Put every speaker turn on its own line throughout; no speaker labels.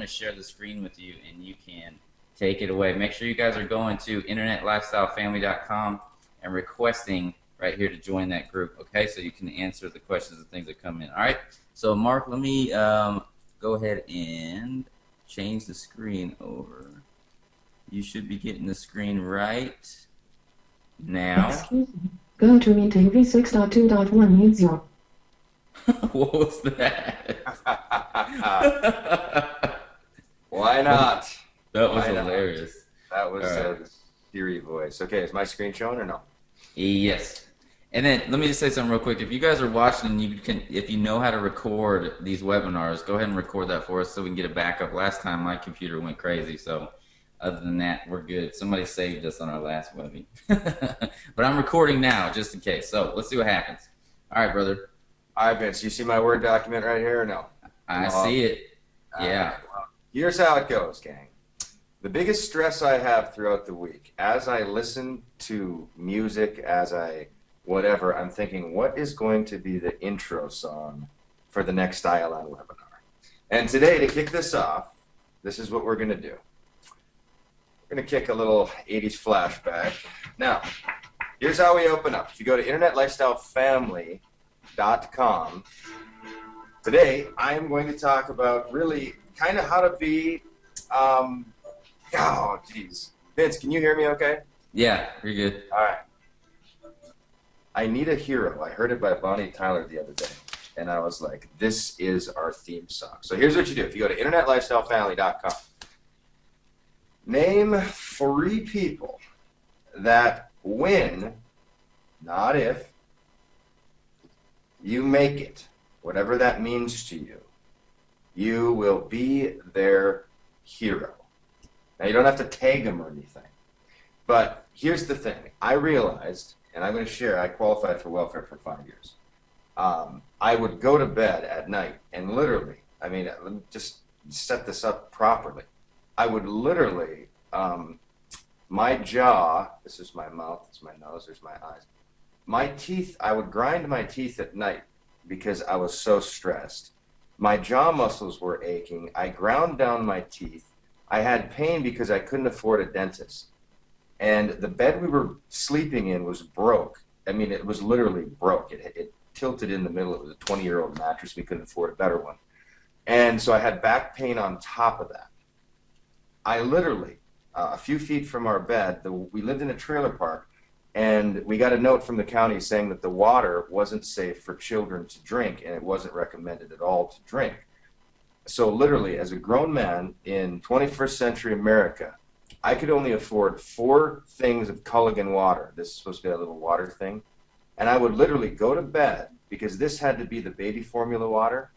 to share the screen with you, and you can take it away. Make sure you guys are going to internetlifestylefamily.com and requesting right here to join that group, okay? So you can answer the questions and things that come in. All right? So, Mark, let me go ahead and change the screen over. You should be getting the screen right now.
Excuse me. Go to meeting v6.2.1 needs your.
What was that?
Why not?
That was hilarious.
That was a Siri voice. Okay, is my screen showing or no?
Yes. And then let me just say something real quick. If you guys are watching, if you know how to record these webinars, go ahead and record that for us so we can get a backup. Last time my computer went crazy, so other than that, we're good. Somebody saved us on our last webbing. But I'm recording now just in case. So let's see what happens. All right, brother.
All right, Vince, you see my Word document right here or no?
I see it. Yeah.
Well, here's how it goes, gang. The biggest stress I have throughout the week, as I listen to music, whatever, I'm thinking, what is going to be the intro song for the next ILN webinar? And today, to kick this off, this is what we're going to do. We're going to kick a little 80s flashback. Now, here's how we open up. If you go to internetlifestylefamily.com, today I'm going to talk about really kind of how to be, oh, geez. Vince, can you hear me okay?
Yeah, you're good.
All right. I need a hero. I heard it by Bonnie Tyler the other day, and I was like, this is our theme song. So here's what you do. If you go to internetlifestylefamily.com, name 3 people that when, not if, you make it, whatever that means to you, you will be their hero. Now, you don't have to tag them or anything. But here's the thing. I realized, and I'm going to share, I qualified for welfare for 5 years. I would go to bed at night and literally, I mean, let me just set this up properly. I would literally, my jaw, this is my mouth, this is my nose, there's my eyes. My teeth, I would grind my teeth at night because I was so stressed. My jaw muscles were aching. I ground down my teeth. I had pain because I couldn't afford a dentist. And the bed we were sleeping in was broke. I mean, it was literally broke. It tilted in the middle. It was a 20-year-old mattress. We couldn't afford a better one. And so I had back pain on top of that. I literally, a few feet from our bed, we lived in a trailer park, and we got a note from the county saying that the water wasn't safe for children to drink, and it wasn't recommended at all to drink. So literally, as a grown man in 21st century America, I could only afford 4 things of Culligan water. This is supposed to be a little water thing. And I would literally go to bed, because this had to be the baby formula water,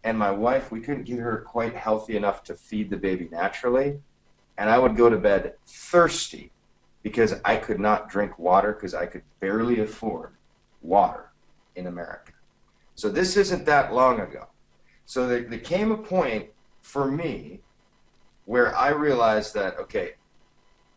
and my wife, we couldn't get her quite healthy enough to feed the baby naturally, and I would go to bed thirsty because I could not drink water because I could barely afford water in America. So this isn't that long ago. So there came a point for me where I realized that, okay,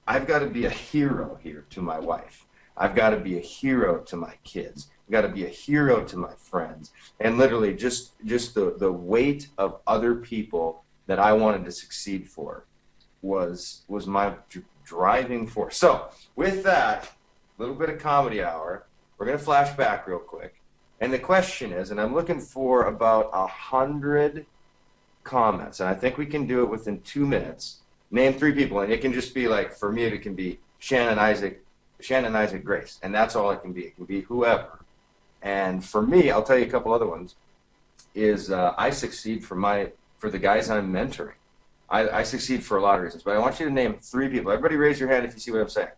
I've got to be a hero here to my wife. I've got to be a hero to my kids. I've got to be a hero to my friends. And literally just the weight of other people that I wanted to succeed for was my driving force. So with that, a little bit of comedy hour, we're going to flash back real quick. And the question is, and I'm looking for about 100 comments, and I think we can do it within 2 minutes. Name 3 people, and it can just be like, for me, it can be Shannon, Isaac, Grace, and that's all it can be. It can be whoever. And for me, I'll tell you a couple other ones, is I succeed for the guys I'm mentoring. I succeed for a lot of reasons, but I want you to name 3 people. Everybody raise your hand if you see what I'm saying.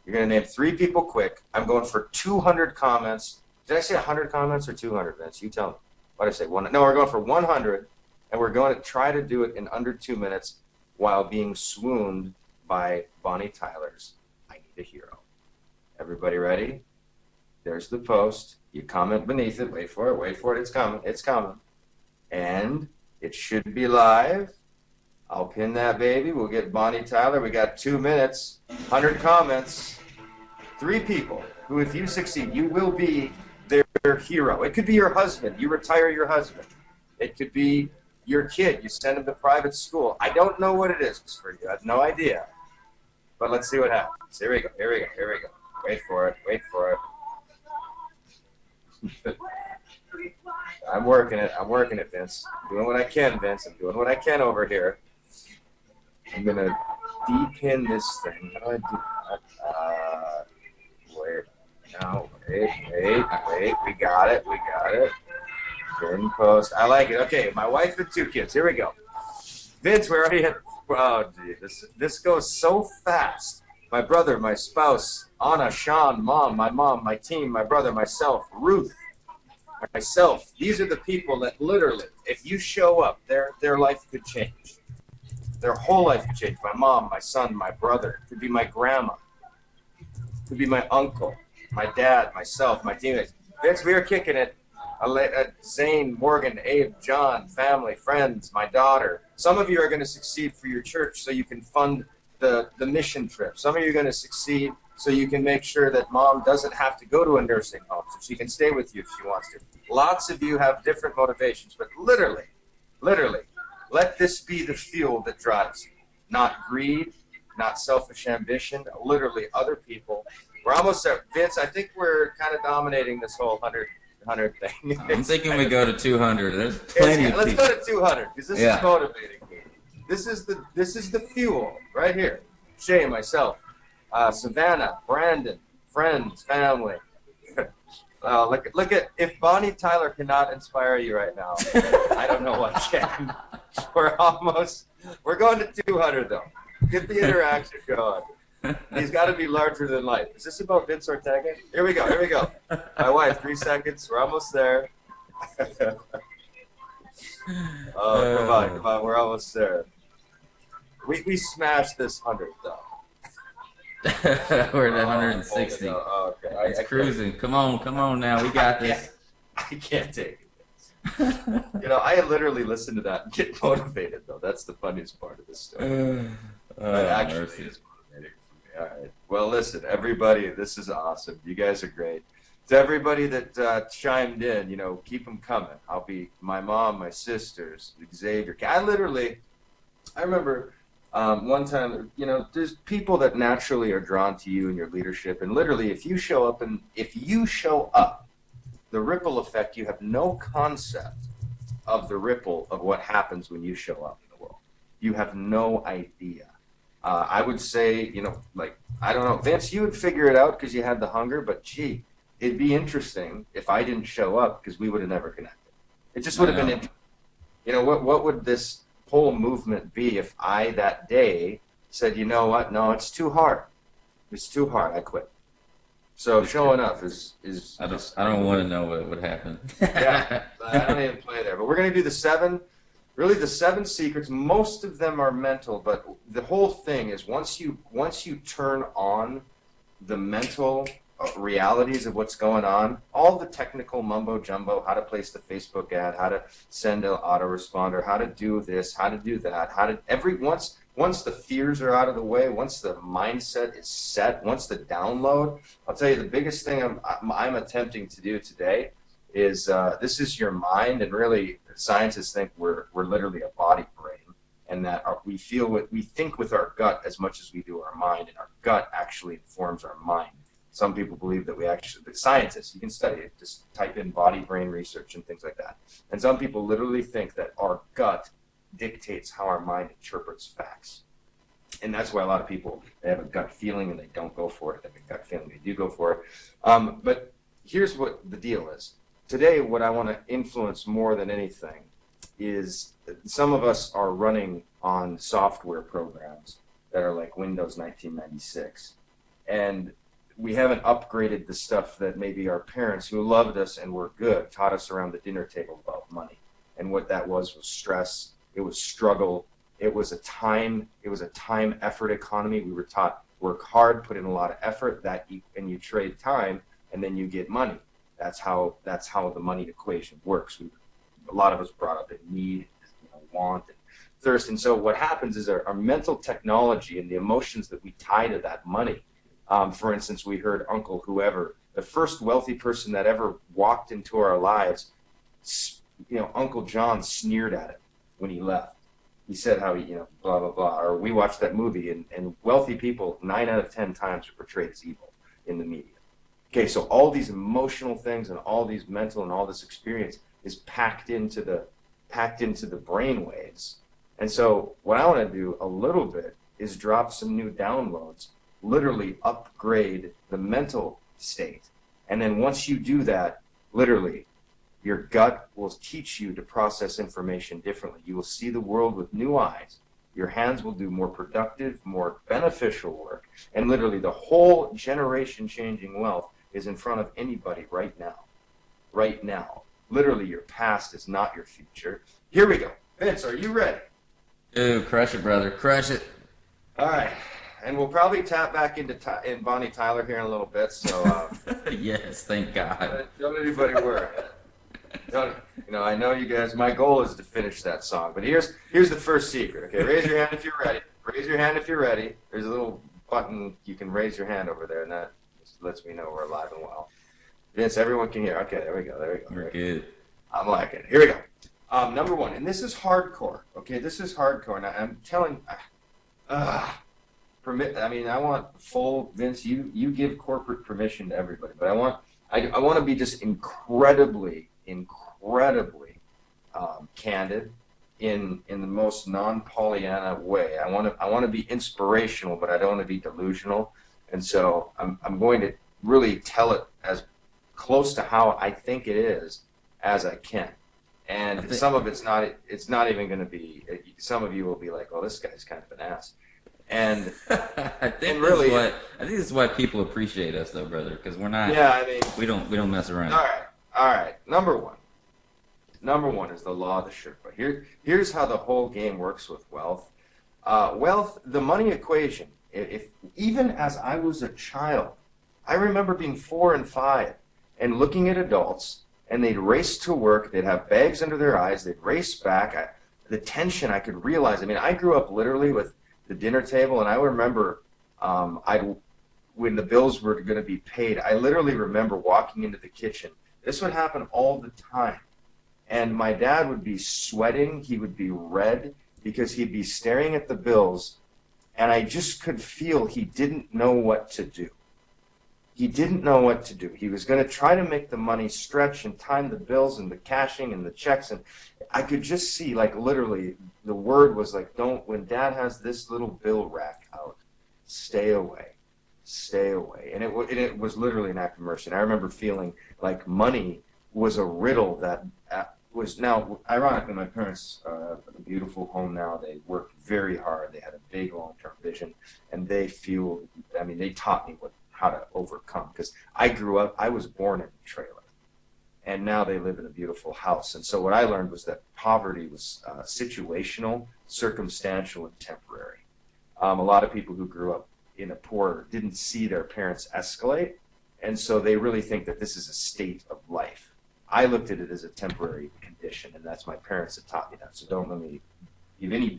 You're going to name 3 people quick. I'm going for 200 comments. Did I say 100 comments or 200, Vince? You tell me. What did I say? No, we're going for 100, and we're going to try to do it in under 2 minutes while being swooned by Bonnie Tyler's I Need a Hero. Everybody ready? There's the post. You comment beneath it. Wait for it. It's coming. It's coming. And it should be live. I'll pin that baby. We'll get Bonnie Tyler. We got 2 minutes, 100 comments, 3 people who, if you succeed, you will be their hero. It could be your husband. You retire your husband. It could be your kid, you send him to private school. I don't know what it is for you. I have no idea. But let's see what happens. Here we go. Here we go. Here we go. Wait for it. Wait for it. I'm working it. I'm working it, Vince. I'm doing what I can, Vince. I'm doing what I can over here. I'm going to depin this thing. How do I do that? Wait. No, wait. We got it. We got it. Pin post. I like it. Okay, my wife and 2 kids. Here we go. Vince, we already had... Oh, gee. This goes so fast. My brother, my spouse, Anna, Sean, mom, my team, my brother, myself, Ruth, myself. These are the people that literally, if you show up, their life could change. Their whole life could change. My mom, my son, my brother. It could be my grandma. It could be my uncle, my dad, myself, my teammates. Vince, we are kicking it. Zane, Morgan, Abe, John, family, friends, my daughter. Some of you are going to succeed for your church so you can fund the mission trip. Some of you are going to succeed so you can make sure that mom doesn't have to go to a nursing home, so she can stay with you if she wants to. Lots of you have different motivations, but literally, let this be the fuel that drives you. Not greed, not selfish ambition, literally other people. We're almost there. Vince, I think we're kind of dominating this whole 100 thing.
I'm thinking we go to 200. There's plenty of people.
Let's go to 200 because this is motivating me. This is the fuel right here. Shay, myself, Savannah, Brandon, friends, family. Look at if Bonnie Tyler cannot inspire you right now, I don't know what can. We're going to 200 though. Get the interaction going. He's got to be larger than life. Is this about Vince Ortega? Here we go. My wife, 3 seconds. We're almost there. Oh, come on. We're almost there. We smashed this 100 though.
We're at 160.
Oh, okay.
It's cruising. Come on now. We got this.
I can't take it. I literally listen to that and get motivated though. That's the funniest part of this story. It actually is motivating for me. All right. Well, listen, everybody, this is awesome. You guys are great. To everybody that chimed in, keep them coming. I'll be my mom, my sisters, Xavier. I remember one time, there's people that naturally are drawn to you and your leadership. And literally, if you show up, the ripple effect, you have no concept of the ripple of what happens when you show up in the world. You have no idea. I would say, I don't know, Vince, you would figure it out because you had the hunger, but gee, it'd be interesting if I didn't show up because we would have never connected. It just would have been interesting. What would this whole movement be if I that day said, you know what, no, it's too hard. It's too hard, I quit. So showing up is
I don't want to know what would happen.
Yeah, I don't even play there. But we're going to do the 7 secrets. Most of them are mental, but the whole thing is once you turn on the mental realities of what's going on, all the technical mumbo jumbo, how to place the Facebook ad, how to send an autoresponder, how to do this, how to do that, once the fears are out of the way, once the mindset is set, once the download, I'll tell you the biggest thing I'm attempting to do today is this is your mind, and really scientists think we're literally a body brain, and that we think with our gut as much as we do our mind, and our gut actually informs our mind. Some people believe that the scientists, you can study it, just type in body brain research and things like that. And some people literally think that our gut dictates how our mind interprets facts. And that's why a lot of people, they have a gut feeling and they don't go for it. They have a gut feeling, they do go for it. But here's what the deal is. Today, what I want to influence more than anything is some of us are running on software programs that are like Windows 1996. And we haven't upgraded the stuff that maybe our parents who loved us and were good taught us around the dinner table about money. And what that was stress, it was struggle, it was a time effort economy. We were taught work hard, put in a lot of effort, and you trade time and then you get money. That's how the money equation works. A lot of us brought up in need, want, and thirst. And so what happens is our mental technology and the emotions that we tie to that money. For instance, we heard Uncle whoever, the first wealthy person that ever walked into our lives, Uncle John sneered at him. when he left. He said how he, blah, blah, blah. Or we watched that movie, and wealthy people 9 out of 10 times are portrayed as evil in the media. Okay, so all these emotional things and all these mental and all this experience is packed into the brain waves. And so what I want to do a little bit is drop some new downloads, literally upgrade the mental state. And then once you do that, literally, your gut will teach you to process information differently. You will see the world with new eyes. Your hands will do more productive, more beneficial work. And literally the whole generation-changing wealth is in front of anybody right now. Right now. Literally, your past is not your future. Here we go. Vince, are you ready?
Dude, crush it, brother. Crush it.
All right. And we'll probably tap back into Bonnie Tyler here in a little bit. So
yes, thank God.
Don't anybody worry. I know you guys. My goal is to finish that song. But here's the first secret. Okay, raise your hand if you're ready. Raise your hand if you're ready. There's a little button you can raise your hand over there, and that just lets me know we're alive and well. Vince, everyone can hear. Okay, there we go. There we go.
We're good.
I'm liking it. Here we go. Number one, and this is hardcore. Okay, this is hardcore. Now I'm telling. I want full Vince. You give corporate permission to everybody, but I want to be just incredibly candid in the most non-Pollyanna way. I want to be inspirational, but I don't want to be delusional. And so I'm going to really tell it as close to how I think it is as I can. And some of it's not even going to be. Some of you will be like, "Oh, this guy's kind of an ass." And
I think this is why people appreciate us, though, brother, because we're not. Yeah, I mean, we don't mess around.
All right. Number one is the law of the Sherpa. Here's how the whole game works with wealth. The money equation. If even as I was a child, I remember being 4 and 5 and looking at adults, and they'd race to work. They'd have bags under their eyes. They'd race back. The tension I could realize. I mean, I grew up literally with the dinner table, and I remember when the bills were going to be paid, I literally remember walking into the kitchen. This would happen all the time. And my dad would be sweating. He would be red because he'd be staring at the bills, and I just could feel he didn't know what to do. He didn't know what to do. He was going to try to make the money stretch and time the bills and the cashing and the checks, and I could just see, like, literally, the word was like, when Dad has this little bill rack out, stay away. Stay away. And it was literally an act of mercy. And I remember feeling like money was a riddle that was now, ironically, my parents have a beautiful home now. They worked very hard. They had a big long-term vision. And they taught me how to overcome. Because I was born in a trailer. And now they live in a beautiful house. And so what I learned was that poverty was situational, circumstantial, and temporary. A lot of people who grew up in a poor didn't see their parents escalate, and so they really think that this is a state of life. I looked at it as a temporary condition, and that's my parents that taught me that. So don't let me give any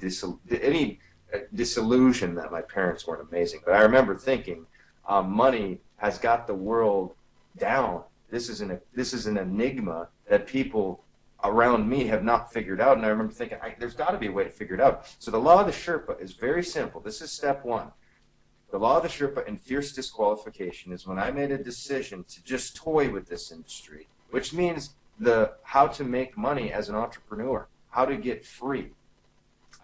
disillusion that my parents weren't amazing. But I remember thinking, money has got the world down. This is an enigma that people around me have not figured out. And I remember thinking, there's got to be a way to figure it out. So the law of the Sherpa is very simple. This is step one. The law of the Sherpa and fierce disqualification is when I made a decision to just toy with this industry, which means how to make money as an entrepreneur, how to get free.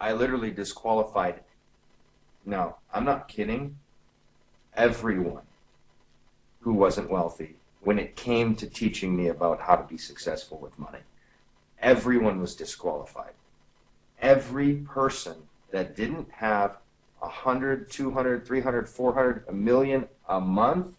I literally disqualified, no, I'm not kidding, everyone who wasn't wealthy when it came to teaching me about how to be successful with money. Everyone was disqualified. Every person that didn't have 100, 200, 300, 400, a million a month,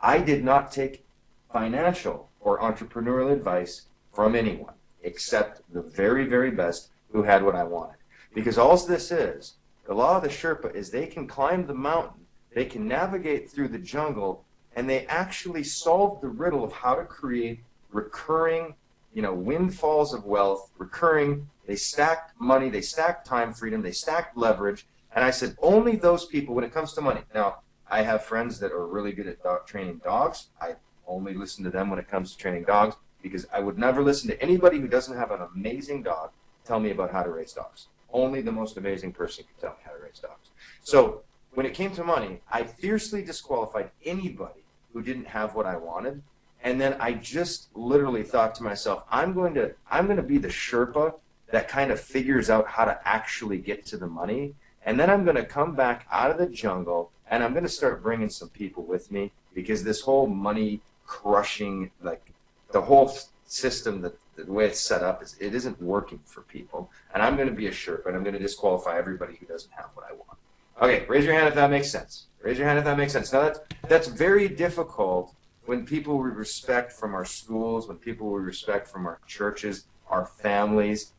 I did not take financial or entrepreneurial advice from anyone except the very, very best who had what I wanted. Because all this is, the law of the Sherpa is they can climb the mountain, they can navigate through the jungle, and they actually solve the riddle of how to create recurring, windfalls of wealth, recurring. They stacked money, they stacked time freedom, they stacked leverage. And I said, only those people, when it comes to money. Now, I have friends that are really good at training dogs. I only listen to them when it comes to training dogs because I would never listen to anybody who doesn't have an amazing dog tell me about how to raise dogs. Only the most amazing person could tell me how to raise dogs. So when it came to money, I fiercely disqualified anybody who didn't have what I wanted. And then I just literally thought to myself, I'm going to be the Sherpa that kind of figures out how to actually get to the money. And then I'm going to come back out of the jungle, and I'm going to start bringing some people with me, because this whole money crushing, like the whole system, the way it's set up, it isn't working for people. And I'm going to be a Sherpa, and I'm going to disqualify everybody who doesn't have what I want. Okay, raise your hand if that makes sense. Raise your hand if that makes sense. Now, that's very difficult when people we respect from our schools, when people we respect from our churches, our families,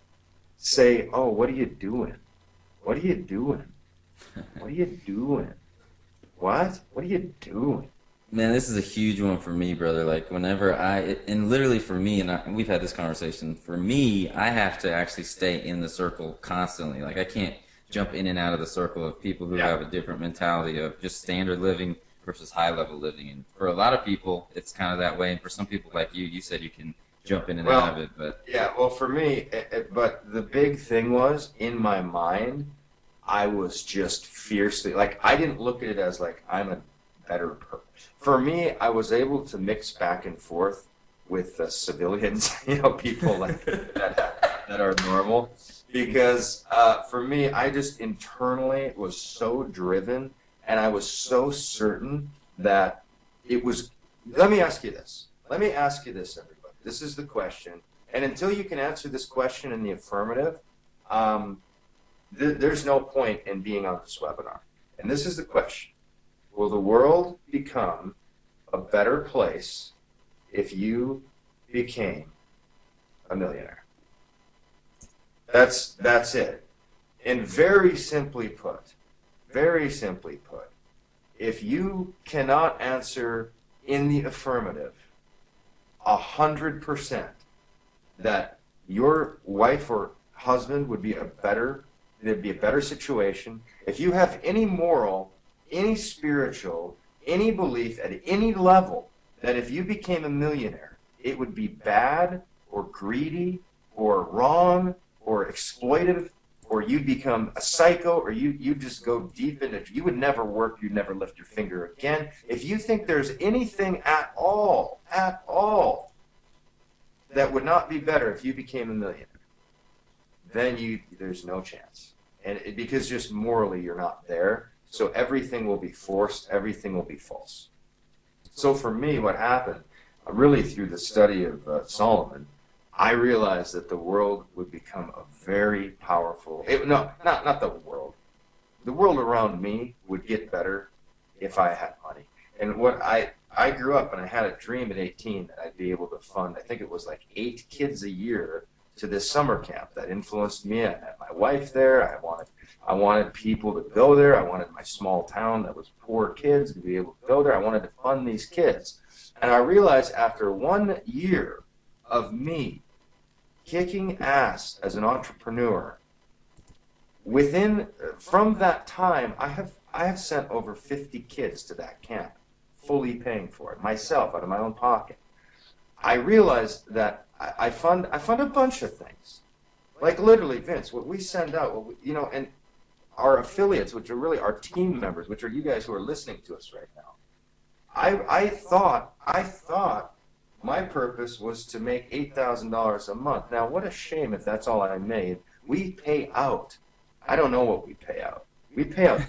say, oh, what are you doing? What are you doing? What are you doing? What? What are you doing?
Man, this is a huge one for me, brother. Like, whenever and literally for me, and we've had this conversation, for me, I have to actually stay in the circle constantly. Like, I can't jump in and out of the circle of people who have a different mentality of just standard living versus high-level living. And for a lot of people, it's kind of that way. And for some people like you said you can jump in and out of it. But
yeah, well, for me, but the big thing was, in my mind, I was just fiercely, like, I didn't look at it as like I'm a better person. For me, I was able to mix back and forth with civilians, people like that are normal, because for me, I just internally was so driven, and I was so certain that it was. Let me ask you this. Everybody. This is the question, and until you can answer this question in the affirmative, there's no point in being on this webinar. And this is the question: will the world become a better place if you became a millionaire? That's it. And very simply put, if you cannot answer in the affirmative 100% that your wife or husband would be there'd be a better situation, if you have any moral, any spiritual, any belief at any level that if you became a millionaire, it would be bad or greedy or wrong or exploitive, or you'd become a psycho, or you just go deep into it. You would never work, you'd never lift your finger again. If you think there's anything at all, that would not be better if you became a millionaire, then there's no chance. And because just morally you're not there, so everything will be forced, everything will be false. So for me, what happened, really through the study of Solomon, I realized that the world would become a very powerful, not the world. The world around me would get better if I had money. And what I grew up and I had a dream at 18 that I'd be able to fund, I think it was like 8 kids a year to this summer camp that influenced me. I had my wife there. I wanted people to go there. I wanted my small town that was poor kids to be able to go there. I wanted to fund these kids. And I realized after 1 year of me kicking ass as an entrepreneur, from that time, I have sent over 50 kids to that camp, fully paying for it, myself, out of my own pocket. I realized that I fund a bunch of things. Like literally, Vince, what we send out, and our affiliates, which are really our team members, which are you guys who are listening to us right now. I thought my purpose was to make $8,000 a month. Now, what a shame if that's all I made. We pay out. I don't know what we pay out. We pay out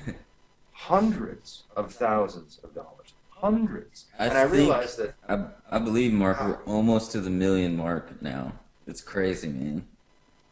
hundreds of thousands of dollars. Hundreds. I realized that.
I believe, Mark, we're almost to the million mark now. It's crazy, man.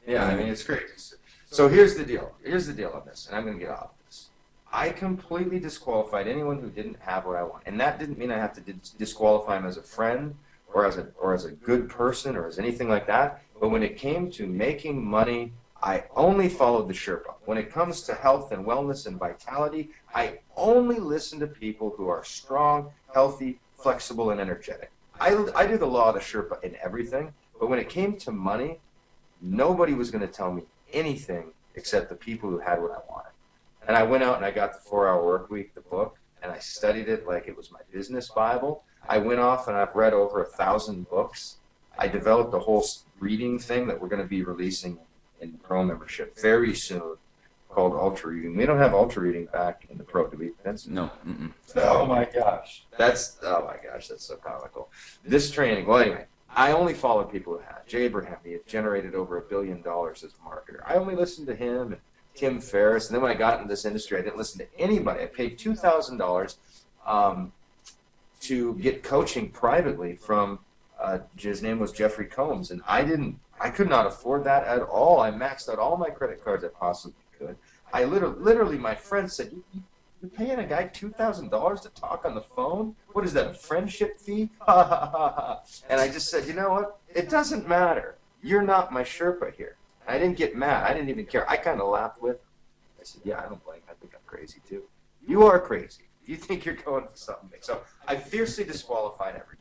Yeah, I mean, it's crazy. So here's the deal. Here's the deal on this, and I'm going to get off this. I completely disqualified anyone who didn't have what I want. And that didn't mean I have to disqualify him as a friend or as a good person or as anything like that. But when it came to making money, I only followed the Sherpa. When it comes to health and wellness and vitality, I only listen to people who are strong, healthy, flexible, and energetic. I do the law of the Sherpa in everything, but when it came to money, nobody was going to tell me anything except the people who had what I wanted. And I went out and I got the 4-Hour Workweek, the book, and I studied it like it was my business Bible. I went off and I've read over 1,000 books. I developed a whole reading thing that we're going to be releasing in pro membership very soon called Ultra Reading. We don't have Ultra Reading back in the pro, do we, Vince?
No. Mm-mm.
Oh my gosh, that's so comical. This training. Well, anyway, I only follow people who have. Jay Abraham, he had generated over $1 billion as a marketer. I only listened to him and Tim Ferriss, and then when I got into this industry, I didn't listen to anybody. I paid $2,000 to get coaching privately from. His name was Jeffrey Combs, and I could not afford that at all. I maxed out all my credit cards I possibly could. I literally, my friend said, "You're paying a guy $2,000 to talk on the phone? What is that, a friendship fee?" And I just said, you know what? It doesn't matter. You're not my Sherpa here. I didn't get mad. I didn't even care. I kind of laughed with him. I said, yeah, I don't blame. I think I'm crazy too. You are crazy. You think you're going for something big. So I fiercely disqualified everybody.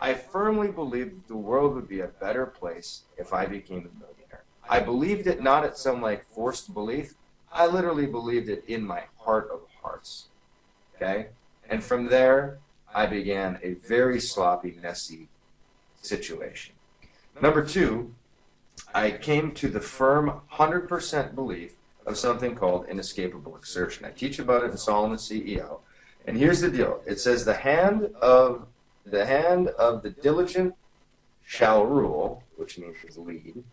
I firmly believed the world would be a better place if I became a millionaire. I believed it not at some like forced belief. I literally believed it in my heart of hearts. Okay? And from there, I began a very sloppy, messy situation. Number two, I came to the firm 100% belief of something called inescapable exertion. I teach about it in Solomon's CEO. And here's the deal. It says the hand of the diligent shall rule, which means lead.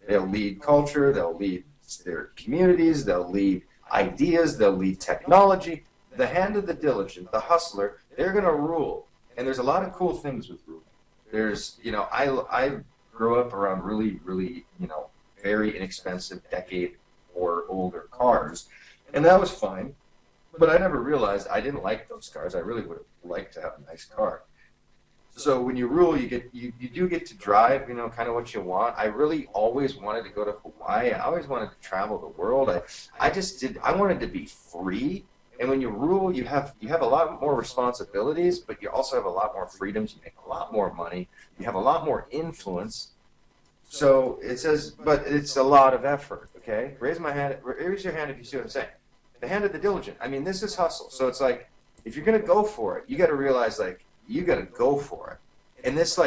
They'll lead culture, they'll lead their communities, they'll lead ideas, they'll lead technology. The hand of the diligent, the hustler, they're going to rule. And there's a lot of cool things with ruling. There's, I grew up around really, really, very inexpensive decade or older cars. And that was fine. But I never realized I didn't like those cars. I really would have liked to have a nice car. So when you rule, you do get to drive, kind of what you want. I really always wanted to go to Hawaii. I always wanted to travel the world. I wanted to be free. And when you rule, you have a lot more responsibilities, but you also have a lot more freedoms. You make a lot more money. You have a lot more influence. So it says, but it's a lot of effort. Okay, raise your hand if you see what I'm saying. The hand of the diligent. I mean, this is hustle. So it's like, if you're gonna go for it, you got to realize you got to go for it. And this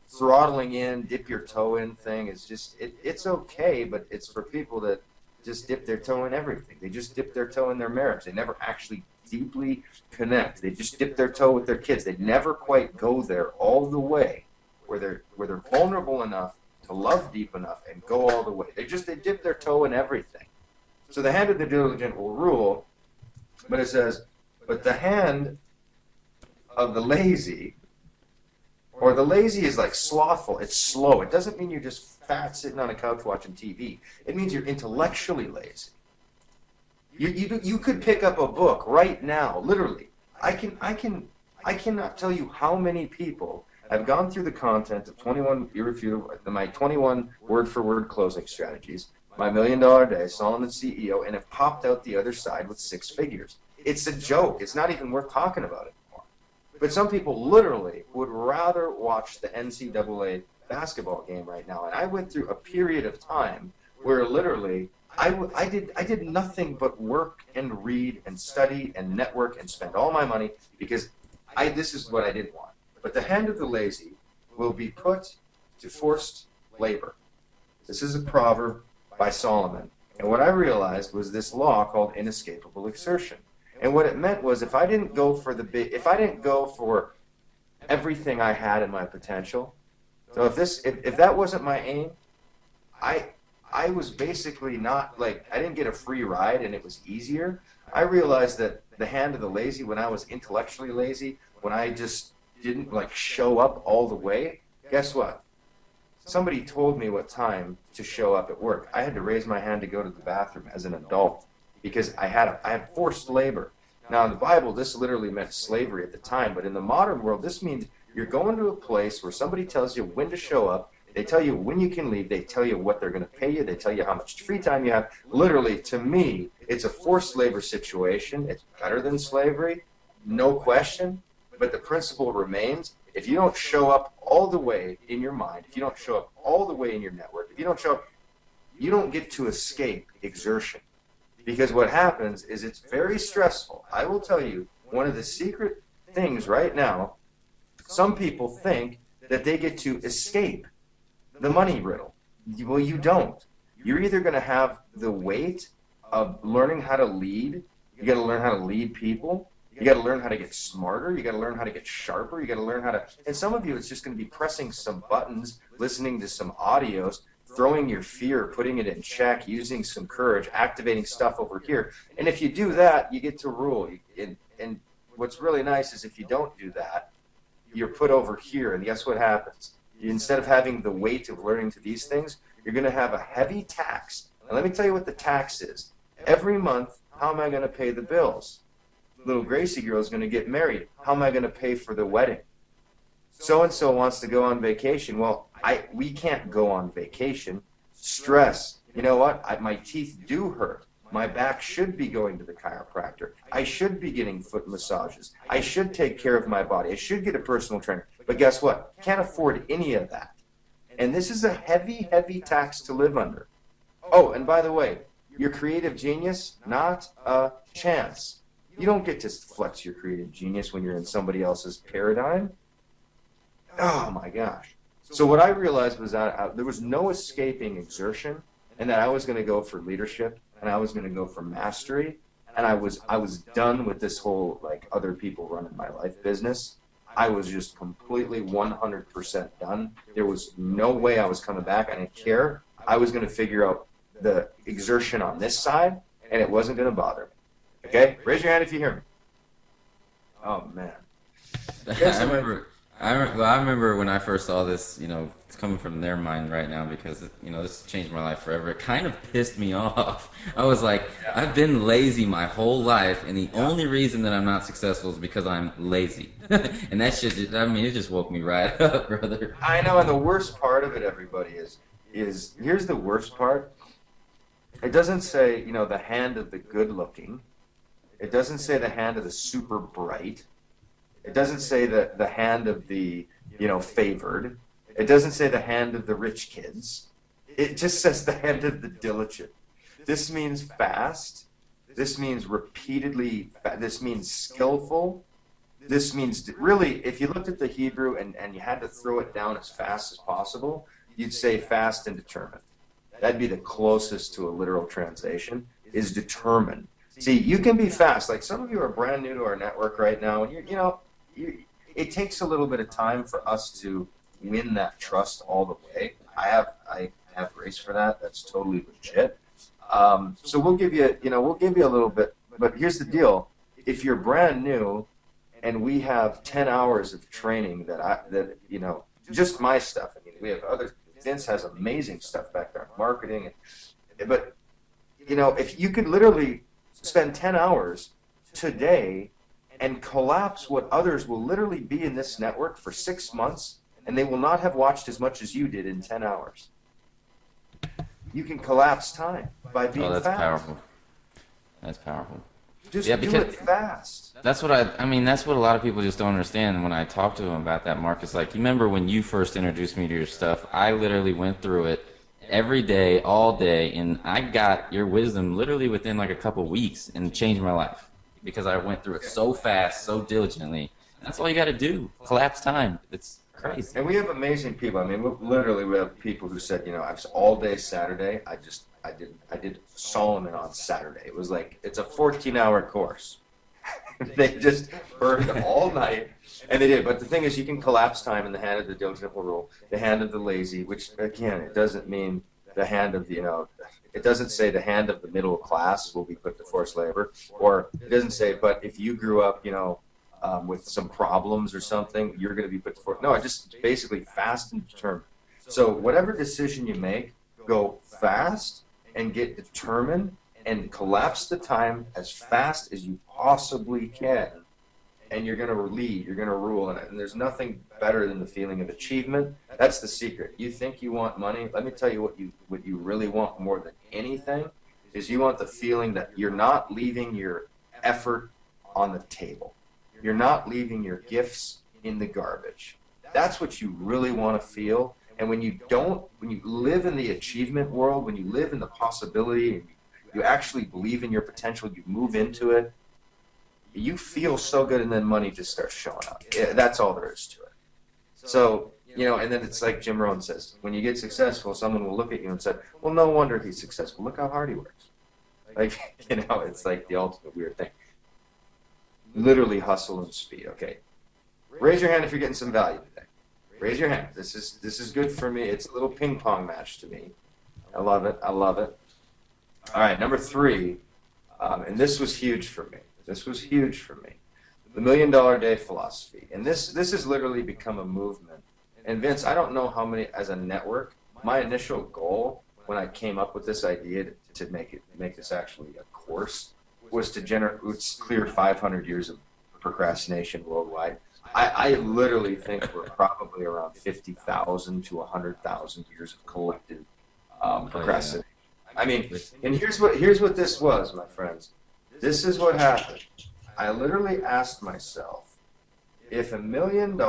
throttling in, dip your toe in thing is just it's okay, but it's for people that just dip their toe in everything. They just dip their toe in their marriage. They never actually deeply connect. They just dip their toe with their kids. They never quite go there all the way where they're vulnerable enough to love deep enough and go all the way. They dip their toe in everything. So the hand of the diligent will rule, but it says, but the hand of the lazy, or the lazy is like slothful. It's slow. It doesn't mean you're just fat sitting on a couch watching TV. It means you're intellectually lazy. You could pick up a book right now, literally. I cannot tell you how many people have gone through the content of 21 irrefutable, my 21 word-for-word closing strategies, my $1 Million Day, Solomon's CEO, and have popped out the other side with 6 figures. It's a joke. It's not even worth talking about anymore. But some people literally would rather watch the NCAA basketball game right now. And I went through a period of time where literally I did nothing but work and read and study and network and spend all my money because this is what I did want. But the hand of the lazy will be put to forced labor. This is a proverb by Solomon. And what I realized was this law called inescapable exertion. And what it meant was if I didn't go for everything I had in my potential, so if that wasn't my aim, I was basically not I didn't get a free ride and it was easier. I realized that the hand of the lazy, when I was intellectually lazy, when I just didn't show up all the way, guess what? Somebody told me what time to show up at work. I had to raise my hand to go to the bathroom as an adult because I had forced labor. Now in the Bible, this literally meant slavery at the time, but in the modern world, this means you're going to a place where somebody tells you when to show up, they tell you when you can leave, they tell you what they're going to pay you, they tell you how much free time you have. Literally, to me, it's a forced labor situation. It's better than slavery, no question, but the principle remains. If you don't show up all the way in your mind, if you don't show up all the way in your network, if you don't show up, you don't get to escape exertion. Because what happens is it's very stressful. I will tell you, one of the secret things right now, some people think that they get to escape the money riddle. Well, you don't. You're either going to have the weight of learning how to lead. You got to learn how to lead people. You got to learn how to get smarter. You got to learn how to get sharper. You got to learn how to, and some of you, it's just going to be pressing some buttons, listening to some audios, throwing your fear, putting it in check, using some courage, activating stuff over here. And if you do that, you get to rule. And what's really nice is if you don't do that, you're put over here, and guess what happens? Instead of having the weight of learning to these things, you're going to have a heavy tax. And let me tell you what the tax is. Every month, how am I going to pay the bills? Little Gracie girl is going to get married. How am I going to pay for the wedding? So-and-so wants to go on vacation. Well, we can't go on vacation. Stress. You know what? My teeth do hurt. My back should be going to the chiropractor. I should be getting foot massages. I should take care of my body. I should get a personal trainer. But guess what? Can't afford any of that. And this is a heavy, heavy tax to live under. Oh, and by the way, your creative genius, not a chance. You don't get to flex your creative genius when you're in somebody else's paradigm. Oh my gosh. So what I realized was that there was no escaping exertion, and that I was going to go for leadership, and I was going to go for mastery, and I was done with this whole like other people running my life business. I was just completely 100% done. There was no way I was coming back. I didn't care. I was going to figure out the exertion on this side, and it wasn't going to bother me. Okay? Raise your hand if you hear me. Oh, man.
I remember when I first saw this, it's coming from their mind right now because, this changed my life forever. It kind of pissed me off. I was like, I've been lazy my whole life, and the only reason that I'm not successful is because I'm lazy. And that shit, it just woke me right up, brother.
I know, and the worst part of it, everybody, is here's the worst part. It doesn't say, the hand of the good-looking. It doesn't say the hand of the super bright. It doesn't say the hand of the, favored. It doesn't say the hand of the rich kids. It just says the hand of the diligent. This means fast. This means repeatedly. This means skillful. This means really, if you looked at the Hebrew and you had to throw it down as fast as possible, you'd say fast and determined. That'd be the closest to a literal translation, is determined. See, you can be fast. Like some of you are brand new to our network right now, and it takes a little bit of time for us to win that trust all the way. I have grace for that. That's totally legit. So we'll give you, a little bit. But here's the deal: if you're brand new, and we have 10 hours of training just my stuff. I mean, we have other. Vince has amazing stuff back there, marketing, but if you could literally spend 10 hours today and collapse what others will literally be in this network for 6 months, and they will not have watched as much as you did in 10 hours. You can collapse time by being fast.
Powerful. That's powerful.
Just do it fast.
That's what that's what a lot of people just don't understand when I talk to them about that, Mark. It's like, you remember when you first introduced me to your stuff, I literally went through it every day, all day, and I got your wisdom literally within like a couple weeks and changed my life because I went through it so fast, so diligently. That's all you got to do. Collapse time. It's crazy.
And we have amazing people. I mean, we have people who said, I was all day Saturday. I did Solomon on Saturday. It was like, it's a 14-hour course. They just burned all night, and they did. But the thing is, you can collapse time in the hand of the diligent will rule, the hand of the lazy, which, again, it doesn't mean the hand of the, it doesn't say the hand of the middle class will be put to forced labor, or it doesn't say, but if you grew up, with some problems or something, you're going to be put to forced. No, it just basically fast and determined. So whatever decision you make, go fast and get determined and collapse the time as fast as you possibly can, and you're going to lead, you're going to rule in it. And there's nothing better than the feeling of achievement. That's the secret. You think you want money? Let me tell you what you really want more than anything is you want the feeling that you're not leaving your effort on the table. You're not leaving your gifts in the garbage. That's what you really want to feel. And when you live in the achievement world, when you live in the possibility, and you actually believe in your potential, you move into it, you feel so good, and then money just starts showing up. That's all there is to it. So, and then it's like Jim Rohn says, when you get successful, someone will look at you and say, well, no wonder he's successful. Look how hard he works. Like, it's like the ultimate weird thing. Literally hustle and speed. Okay. Raise your hand if you're getting some value today. Raise your hand. This is good for me. It's a little ping pong match to me. I love it. I love it. All right, number 3, and this was huge for me. This was huge for me. The $1 Million Day philosophy. And this has literally become a movement. And Vince, I don't know how many, as a network, my initial goal when I came up with this idea to make this actually a course was to clear 500 years of procrastination worldwide. I literally think we're probably around 50,000 to 100,000 years of collective procrastination. I mean, and here's what this was, my friends. This is what happened. I literally asked myself, if $1 million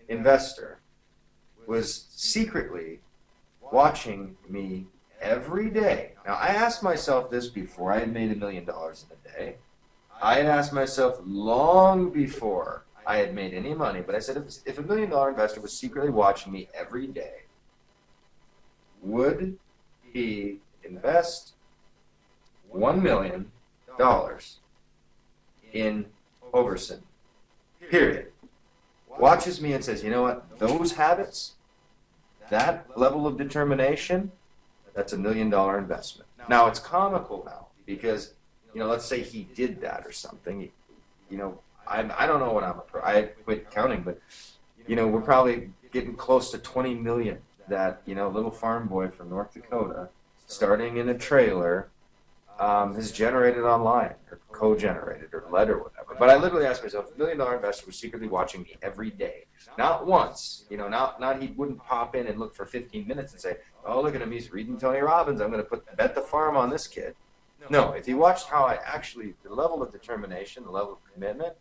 investor was secretly watching me every day. Now, I asked myself this before I had made $1 million in a day. I had asked myself long before I had made any money, but I said, if $1 million investor was secretly watching me every day, would he invest $1 million in Hoverson? Period. Watches me and says, you know what, those habits, that level of determination, that's $1 million investment. Now, it's comical now because, let's say he did that or something. I don't know what I quit counting, but, we're probably getting close to 20 million that, little farm boy from North Dakota, starting in a trailer, has generated online or co-generated or led or whatever. But I literally asked myself, $1 million investor was secretly watching me every day. Not once, not he wouldn't pop in and look for 15 minutes and say, oh, look at him, he's reading Tony Robbins, I'm going to bet the farm on this kid. No, if he watched how I actually, the level of determination, the level of commitment,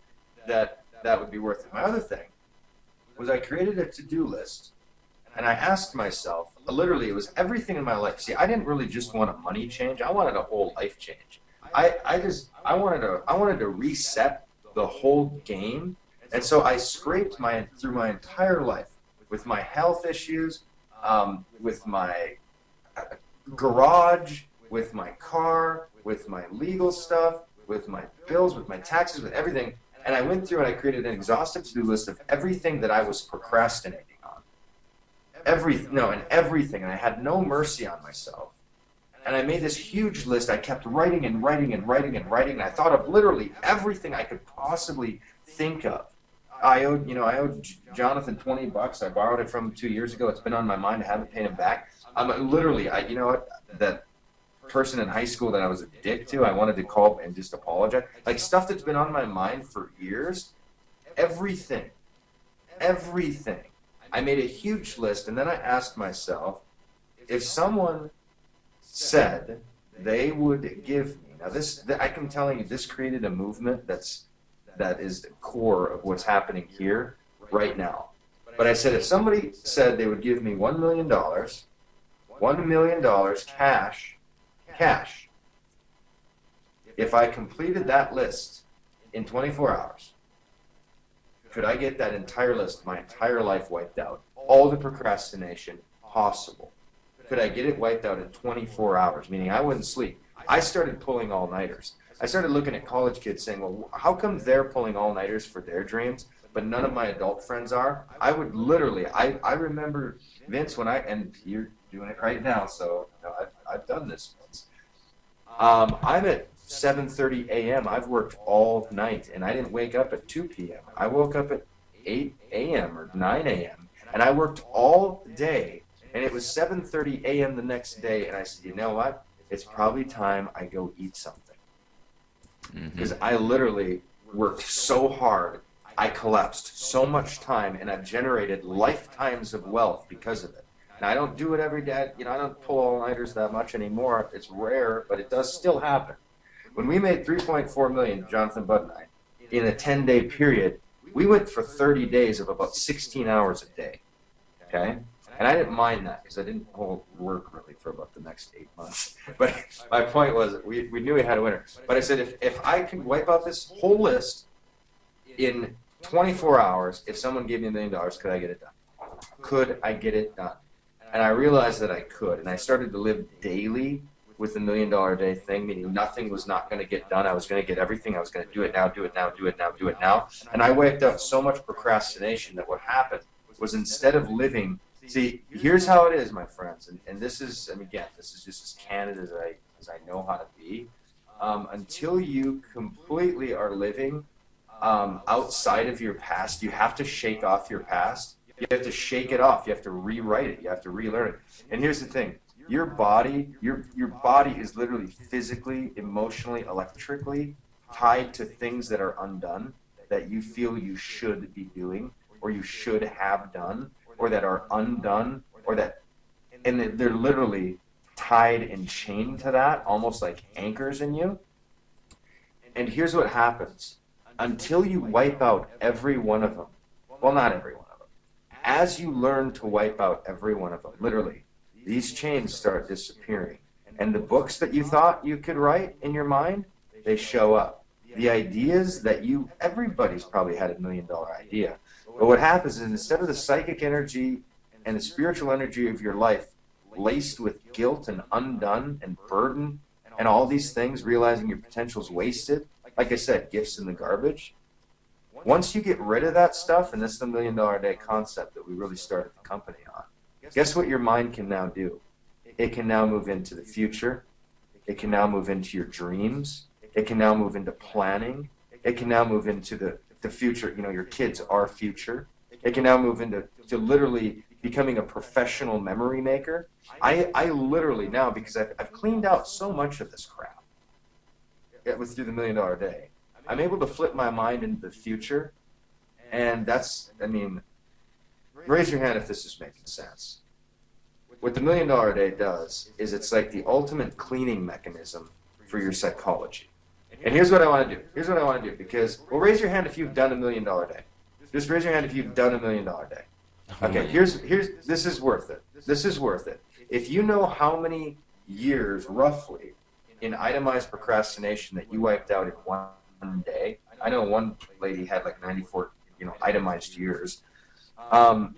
that would be worth it. My other thing was I created a to-do list, and I asked myself, literally, it was everything in my life. See, I didn't really just want a money change. I wanted a whole life change. I wanted to reset the whole game. And so I scraped through my entire life with my health issues, with my garage, with my car, with my legal stuff, with my bills, with my taxes, with everything. And I went through and I created an exhaustive to-do list of everything that I was procrastinating on. Everything. And I had no mercy on myself. And I made this huge list. I kept writing and writing and writing and writing. And I thought of literally everything I could possibly think of. I owed Jonathan $20. I borrowed it from him 2 years ago. It's been on my mind. I haven't paid him back. That person in high school that I was a dick to, I wanted to call and just apologize. Like stuff that's been on my mind for years. Everything. I made a huge list, and then I asked myself, if someone said they would give me, now I can tell you, this created a movement that is the core of what's happening here right now. But I said, if somebody said they would give me $1 million, $1 million cash, if I completed that list in 24 hours, could I get that entire list, my entire life wiped out? All the procrastination possible. Could I get it wiped out in 24 hours, meaning I wouldn't sleep? I started pulling all-nighters. I started looking at college kids saying, well, how come they're pulling all-nighters for their dreams, but none of my adult friends are? I would literally, I remember, Vince, and you're doing it right now, so I've done this once. I'm at 7:30 a.m. I've worked all night, and I didn't wake up at 2 p.m. I woke up at 8 a.m. or 9 a.m., and I worked all day, and it was 7:30 a.m. the next day, and I said, you know what? It's probably time I go eat something. Because I literally worked so hard, I collapsed so much time, and I've generated lifetimes of wealth because of it. Now, I don't do it every day. I don't pull all-nighters that much anymore. It's rare, but it does still happen. When we made $3.4 million, Jonathan Budd and I, in a 10-day period, we went for 30 days of about 16 hours a day, okay? And I didn't mind that because I didn't work really for about the next 8 months. But my point was we knew we had a winner. But I said if I could wipe out this whole list in 24 hours, if someone gave me $1 million, could I get it done? could I get it done? And I realized that I could, and I started to live daily with the $1 million a day thing, meaning nothing was not going to get done. I was going to get everything. I was going to do it now, do it now, do it now, do it now. And I wiped out so much procrastination that what happened was instead of living, see, here's how it is, my friends, and this is, and again, this is just as candid as I know how to be. Until you completely are living outside of your past, you have to shake off your past. You have to shake it off. You have to rewrite it. You have to relearn it. And here's the thing. Your body is literally physically, emotionally, electrically tied to things that are undone, that you feel you should be doing, or you should have done, or that are undone, and they're literally tied and chained to that, almost like anchors in you. And here's what happens. Until you wipe out every one of them, well, not every one of them, as you learn to wipe out every one of them, literally, these chains start disappearing. And the books that you thought you could write in your mind, they show up. The ideas that everybody's probably had $1 million idea. But what happens is instead of the psychic energy and the spiritual energy of your life laced with guilt and undone and burden and all these things, realizing your potential's wasted, like I said, gifts in the garbage, once you get rid of that stuff, and this is the $1 million a day concept that we really started the company on, guess what your mind can now do? It can now move into the future. It can now move into your dreams. It can now move into planning. It can now move into the future. You know, your kids are future. It can now move into literally becoming a professional memory maker. I literally now, because I've cleaned out so much of this crap, it was through the $1 million a day, I'm able to flip my mind into the future. And that's, I mean, raise your hand if this is making sense. What the $1 million a day does is it's like the ultimate cleaning mechanism for your psychology. And here's what I want to do. Here's what I want to do. Because, well, raise your hand if you've done $1 million a day. Just raise your hand if you've done $1 million a day. Okay, this is worth it. This is worth it. If you know how many years, roughly, in itemized procrastination that you wiped out in one day. I know one lady had like 94, itemized years.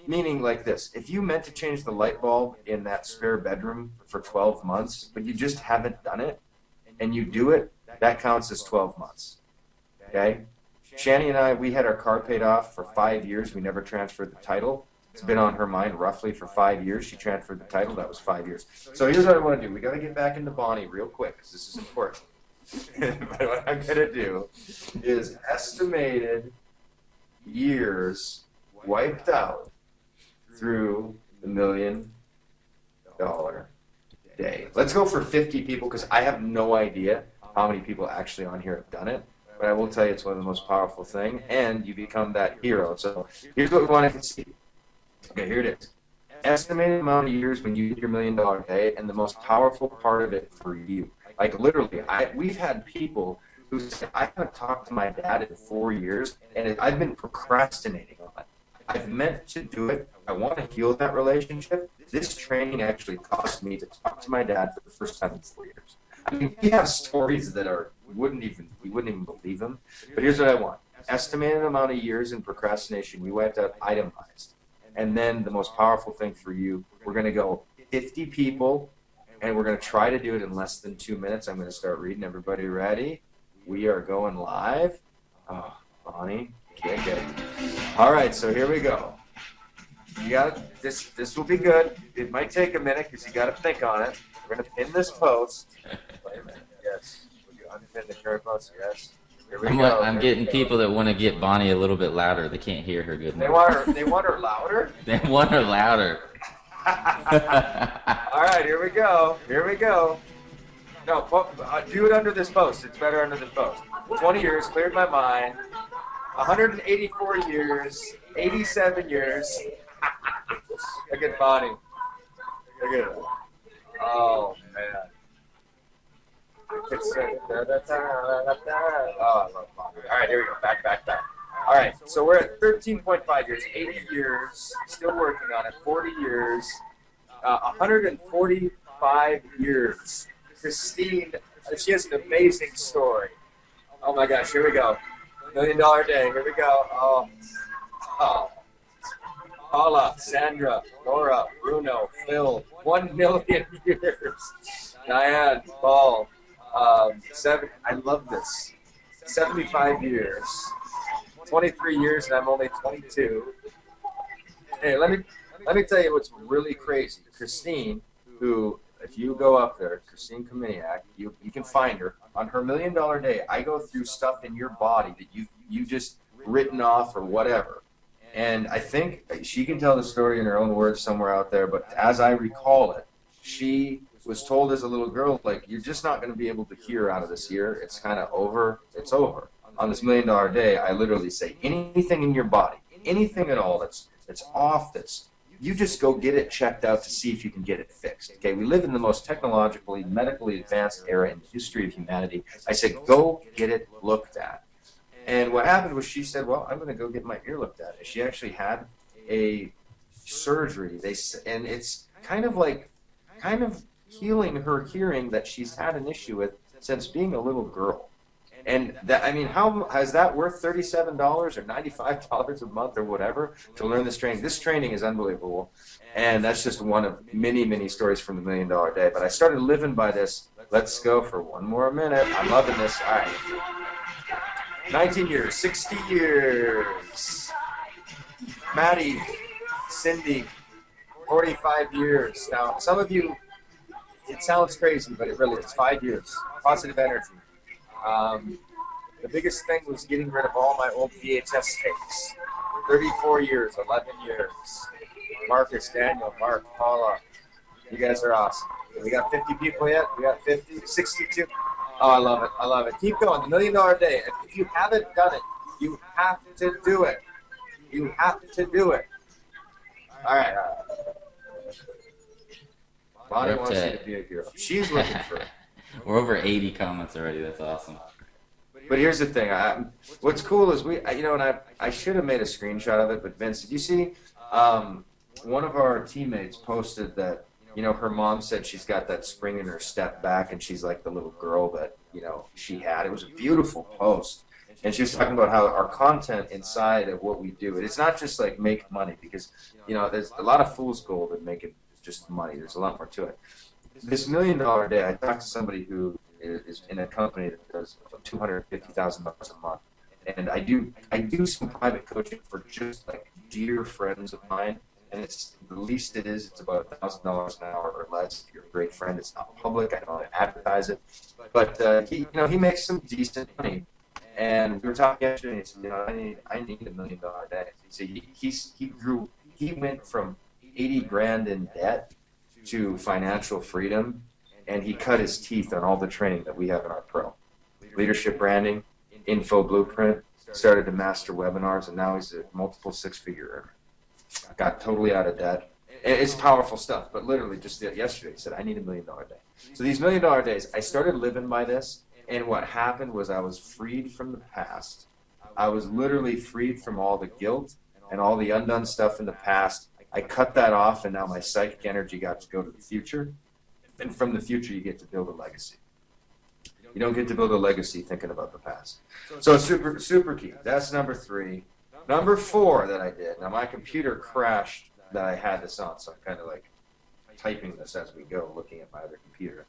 Meaning like this, if you meant to change the light bulb in that spare bedroom for 12 months, but you just haven't done it, and you do it, that counts as 12 months. Okay? Shani and I, we had our car paid off for 5 years. We never transferred the title. It's been on her mind roughly for 5 years. She transferred the title. That was 5 years. So here's what I want to do. We got to get back into Bonnie real quick because this is important. But what I'm going to do is estimated years wiped out through the $1 million day. Let's go for 50 people because I have no idea how many people actually on here have done it. But I will tell you it's one of the most powerful things, and you become that hero. So here's what we want to see. Okay, here it is. Estimated amount of years when you did your $1 million day, and the most powerful part of it for you. Like literally, we've had people who say, I haven't talked to my dad in 4 years, and I've been procrastinating on it. I've meant to do it. I want to heal that relationship. This training actually cost me to talk to my dad for the first time in 4 years. I mean, we have stories that we wouldn't even believe them. But here's what I want. Estimated amount of years in procrastination you wiped out itemized. And then the most powerful thing for you, we're going to go 50 people, and we're going to try to do it in less than 2 minutes. I'm going to start reading. Everybody ready? We are going live. Oh, Bonnie. Okay. All right, so here we go. You got this. This will be good. It might take a minute because you got to think on it. We're going to pin this post. Wait a minute. Yes. Will you unpin the current post? Yes. Here we go.
I'm getting people that want to get Bonnie a little bit louder. They can't hear her good enough.
They want her louder?
They want her louder.
All right, here we go. Here we go. No, do it under this post. It's better under this post. 20 years, cleared my mind. 184 years, 87 years. Look at Bonnie. Look at it. Oh, man. Oh, I love Bonnie. All right, here we go. Back. All right, so we're at 13.5 years, 80 years, still working on it, 40 years, 145 years. Christine, she has an amazing story. Oh, my gosh, here we go. $1 million day, here we go. Oh. Paula, Sandra, Laura, Bruno, Phil, 1 million years. Diane, Paul, I love this. 75 years. 23 years, and I'm only 22. Hey, let me tell you what's really crazy. Christine, who, if you go up there, Christine Kominiak, you can find her on her $1 million day. I go through stuff in your body that you just written off or whatever. And I think she can tell the story in her own words somewhere out there, but as I recall it, she was told as a little girl, like, you're just not going to be able to hear out of this year. It's kind of over. It's over. On this $1 million day, I literally say anything in your body, anything at all that's off, you just go get it checked out to see if you can get it fixed. Okay, we live in the most technologically, medically advanced era in the history of humanity. I said, go get it looked at. And what happened was she said, well, I'm going to go get my ear looked at. She actually had a surgery. And it's kind of healing her hearing that she's had an issue with since being a little girl. And that, I mean, how is that worth $37 or $95 a month or whatever to learn this training? This training is unbelievable. And that's just one of many, many stories from the $1 million day. But I started living by this. Let's go for one more minute. I'm loving this. All right. 19 years, 60 years. Maddie, Cindy, 45 years. Now, some of you, it sounds crazy, but it really is. 5 years. Positive energy. The biggest thing was getting rid of all my old VHS tapes. 34 years, 11 years. Marcus, Daniel, Mark, Paula, you guys are awesome. We got 50 people yet? We got 50, 62. Oh, I love it. I love it. Keep going. The $1 million day. If you haven't done it, you have to do it. You have to do it. All right. Bonnie wants you to be a hero. She's looking for it.
We're over 80 comments already. That's awesome.
But here's the thing. What's cool is I should have made a screenshot of it, but Vince, did you see one of our teammates posted that, her mom said she's got that spring in her step back and she's like the little girl that, she had. It was a beautiful post. And she was talking about how our content inside of what we do, it's not just like make money because, there's a lot of fool's gold in making just money. There's a lot more to it. This $1 million day, I talked to somebody who is in a company that does $250,000 a month, and I do some private coaching for just like dear friends of mine, and it's the least it is. It's about $1,000 an hour or less. If you're a great friend, it's not public. I don't advertise it, but he makes some decent money. And we were talking yesterday, and he said, I need $1 million day. So he went from 80 grand in debt to financial freedom, and he cut his teeth on all the training that we have in our pro. Leadership branding, info blueprint, started to master webinars, and now he's a multiple six-figure earner. Got totally out of debt. It's powerful stuff, but literally just yesterday he said, I need $1 million day. So these $1 million days, I started living by this, and what happened was I was freed from the past. I was literally freed from all the guilt and all the undone stuff in the past. I cut that off, and now my psychic energy got to go to the future. And from the future, you get to build a legacy. You don't get to build a legacy thinking about the past. So it's super, super key. That's number 3. Number 4 that I did. Now, my computer crashed that I had this on, so I'm kind of like typing this as we go, looking at my other computer.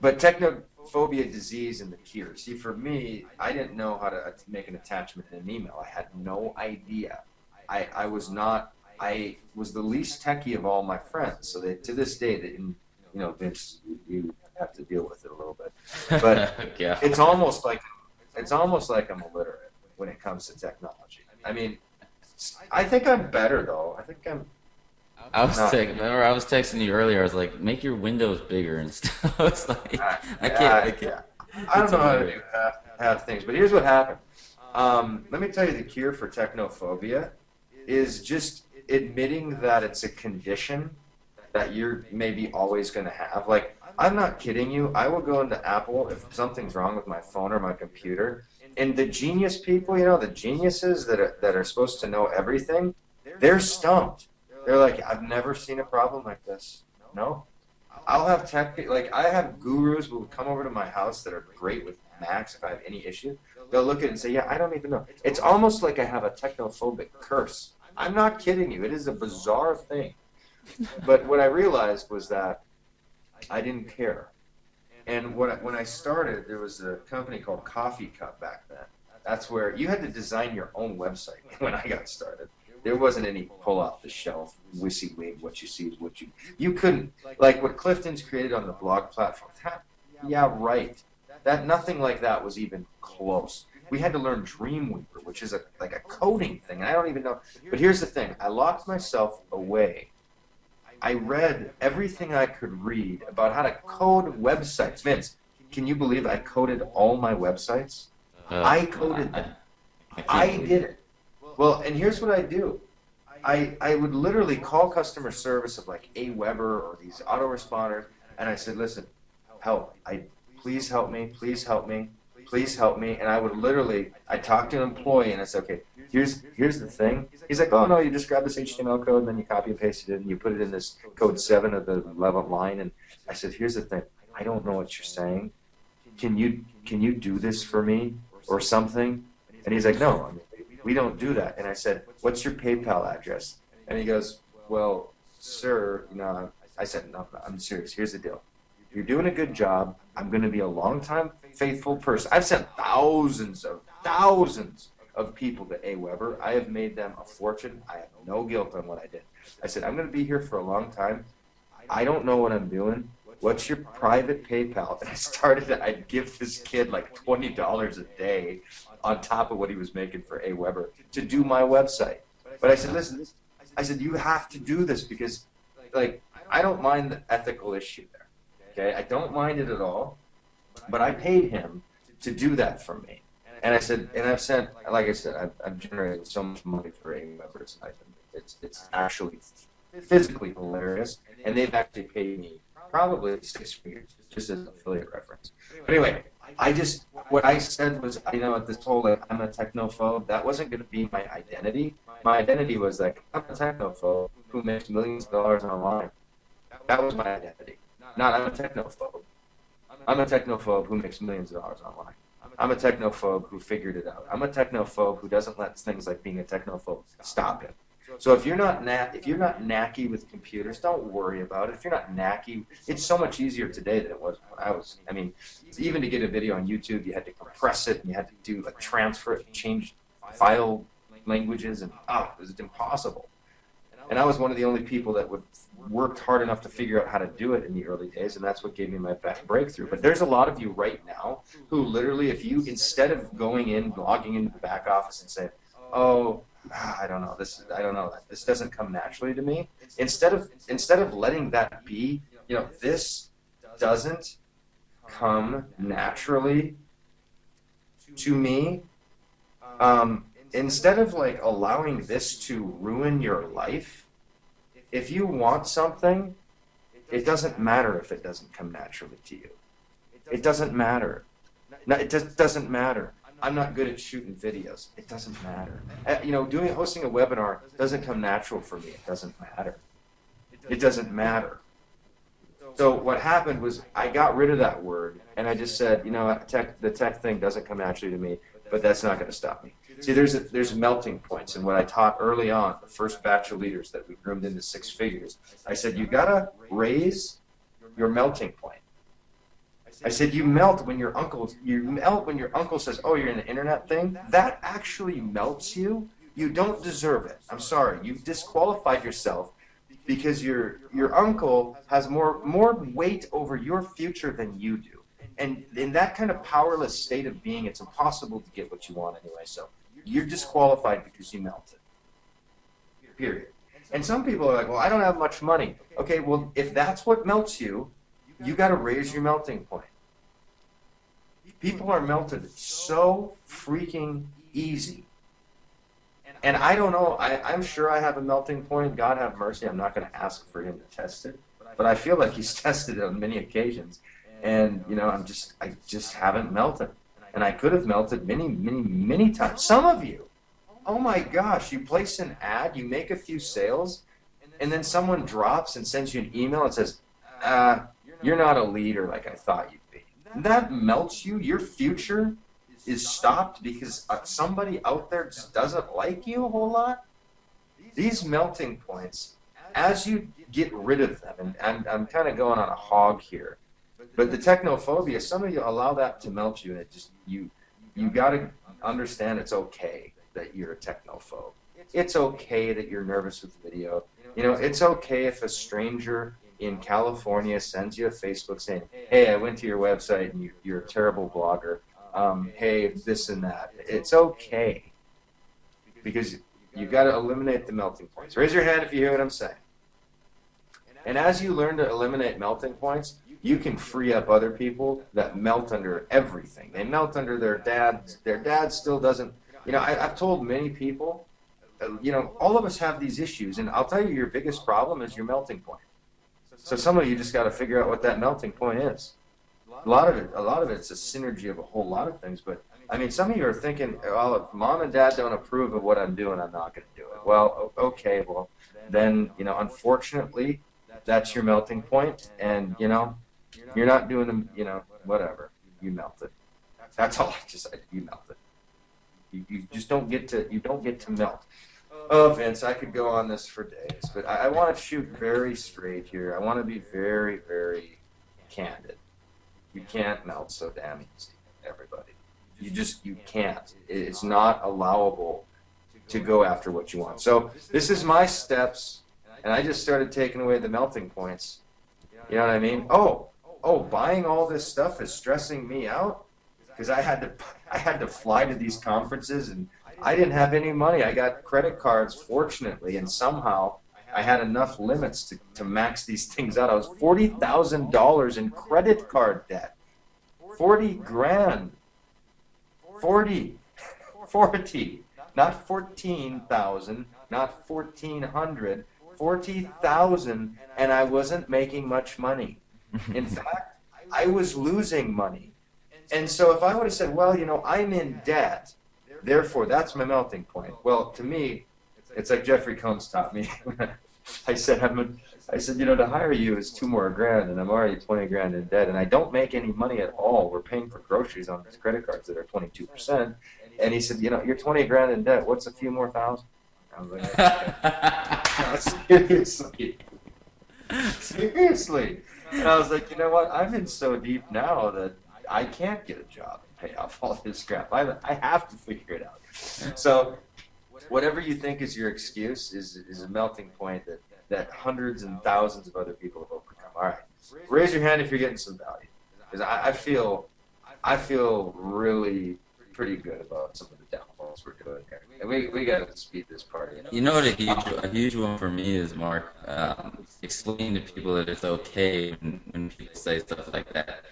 But technophobia disease and the cure. See, for me, I didn't know how to make an attachment in an email. I had no idea. I was the least techie of all my friends. So to this day, Vince, you have to deal with it a little bit. But
yeah.
It's almost like I'm illiterate when it comes to technology. I mean, I think I'm better though.
I was texting you earlier. I was like, make your windows bigger and stuff. I was like, I can't.
I don't know how to do half things. But here's what happened. Let me tell you, the cure for technophobia is just admitting that it's a condition that you're maybe always going to have. Like, I'm not kidding you. I will go into Apple if something's wrong with my phone or my computer, and the genius people, the geniuses that are supposed to know everything, they're stumped. They're like, I've never seen a problem like this. No. I'll have I have gurus who will come over to my house that are great with Macs if I have any issue. They'll look at it and say, yeah, I don't even know. It's almost like I have a technophobic curse. I'm not kidding you. It is a bizarre thing. But what I realized was that I didn't care. And when I started, there was a company called Coffee Cup back then. That's where you had to design your own website when I got started. There wasn't any pull off the shelf, WYSIWYG, what you see is what you couldn't, like what Clifton's created on the blog platform. Yeah, right. That nothing like that was even close. We had to learn Dreamweaver, which is like a coding thing, and I don't even know. But here's the thing: I locked myself away. I read everything I could read about how to code websites. Vince, can you believe I coded all my websites? I coded them. I did it. Well, and here's what I do. I would literally call customer service of like AWeber or these autoresponders, and I said, listen, help. Please help me. Please help me. Please help me. And I would literally, I talked to an employee, and I said, okay, here's the thing. He's like, oh, no, you just grab this HTML code, and then you copy and paste it in, and you put it in this code 7 of the 11th line. And I said, here's the thing. I don't know what you're saying. Can you do this for me or something? And he's like, no, we don't do that. And I said, what's your PayPal address? And he goes, well, sir, I said, no, I'm serious. Here's the deal. You're doing a good job. I'm going to be a long-time faithful person. I've sent thousands of people to AWeber. I have made them a fortune. I have no guilt on what I did. I said, I'm going to be here for a long time. I don't know what I'm doing. What's your private PayPal? And I'd give this kid like $20 a day on top of what he was making for AWeber to do my website. But I said, listen, you have to do this because, like, I don't mind the ethical issue there. Okay, I don't mind it at all, but I paid him to do that for me. And I said, and I've sent, like I said, I've generated so much money for AWeber. It's actually physically hilarious, and they've actually paid me probably 6 figures just as an affiliate reference. But anyway, what I said was, this whole like I'm a technophobe, that wasn't going to be my identity. My identity was like I'm a technophobe who makes millions of dollars online. That was my identity. Not I'm a technophobe. I'm a technophobe who makes millions of dollars online. I'm a technophobe who figured it out. I'm a technophobe who doesn't let things like being a technophobe stop him. So if you're not knacky with computers, don't worry about it. If you're not knacky, it's so much easier today than it was when I was. I mean, even to get a video on YouTube, you had to compress it, and you had to do like transfer it, change file languages, and it was impossible. And I was one of the only people that worked hard enough to figure out how to do it in the early days, and that's what gave me my best breakthrough. But there's a lot of you right now who literally, if you, instead of logging into the back office and saying, oh, I don't know, this doesn't come naturally to me, instead of letting that be, this doesn't come naturally to me, instead of like allowing this to ruin your life, if you want something, it doesn't matter if it doesn't come naturally to you. It doesn't matter. No, it just doesn't matter. I'm not good at shooting videos. It doesn't matter. Hosting a webinar doesn't come natural for me. It doesn't matter. It doesn't matter. So what happened was I got rid of that word, and I just said, the tech thing doesn't come naturally to me, but that's not going to stop me. See, there's melting points, and what I taught early on, the first batch of leaders that we groomed into 6 figures, I said, you got to raise your melting point. I said, you melt when your uncle says, oh, you're in the internet thing. That actually melts you. You don't deserve it. I'm sorry. You've disqualified yourself because your uncle has more weight over your future than you do. And in that kind of powerless state of being, it's impossible to get what you want anyway. So you're disqualified because you melted. Period. And some people are like, well, I don't have much money. Okay, well, if that's what melts you, you got to raise your melting point. People are melted so freaking easy. And I don't know, I'm sure I have a melting point. God have mercy, I'm not going to ask for him to test it. But I feel like he's tested it on many occasions. And, I just haven't melted. And I could have melted many, many, many times. Some of you, oh my gosh, you place an ad, you make a few sales, and then someone drops and sends you an email and says, you're not a leader like I thought you'd be. That melts you. Your future is stopped because somebody out there just doesn't like you a whole lot. these melting points, as you get rid of them, and I'm kind of going on a hog here, but the technophobia, some of you allow that to melt you, and it just you got to understand it's okay that you're a technophobe. It's okay that you're nervous with video. You know, it's okay if a stranger in California sends you a Facebook saying, "Hey, I went to your website and you're a terrible blogger. Hey, this and that." It's okay, because you got to eliminate the melting points. Raise your hand if you hear what I'm saying. And as you learn to eliminate melting points, you can free up other people that melt under everything. They melt under their dad. Their dad still doesn't. You know, I've told many people, you know, all of us have these issues, and I'll tell you, your biggest problem is your melting point. So some of you just got to figure out what that melting point is. A lot of it's a synergy of a whole lot of things. But I mean, some of you are thinking, well, if mom and dad don't approve of what I'm doing, I'm not going to do it. Well, okay, well, then, you know, unfortunately, that's your melting point, and you know, you're not doing them. You know, whatever. You melted. That's all I just said. You melted. You just don't get to melt. Oh, Vince, I could go on this for days, but I want to shoot very straight here. I want to be very, very candid. You can't melt so damn easy, everybody. You can't. It's not allowable to go after what you want. So this is my steps, and I just started taking away the melting points. You know what I mean? Oh, buying all this stuff is stressing me out because I had to fly to these conferences, and I didn't have any money. I got credit cards, fortunately, and somehow I had enough limits to max these things out. I was $40,000 in credit card debt. 40 grand. 40. Not 14,000, not 1,400, 40,000, and I wasn't making much money. In fact, I was losing money. And so if I would have said, well, you know, I'm in debt, therefore that's my melting point. Well, to me, it's like Jeffrey Combs taught me. I said, you know, to hire you is $2 more grand, and I'm already 20 grand in debt, and I don't make any money at all. We're paying for groceries on these credit cards that are 22%. And he said, you know, you're 20 grand in debt. What's a few more thousand? I was like, seriously. Seriously. And I was like, you know what? I'm in so deep now that I can't get a job and pay off all this crap. I have to figure it out. So whatever you think is your excuse is a melting point that hundreds and thousands of other people have overcome. All right. Raise your hand if you're getting some value. Because I feel really pretty good about some of the downfalls we're doing here. And we got to speed this party up.
You know what a huge one for me is, Mark, explaining to people that it's okay when people say stuff like that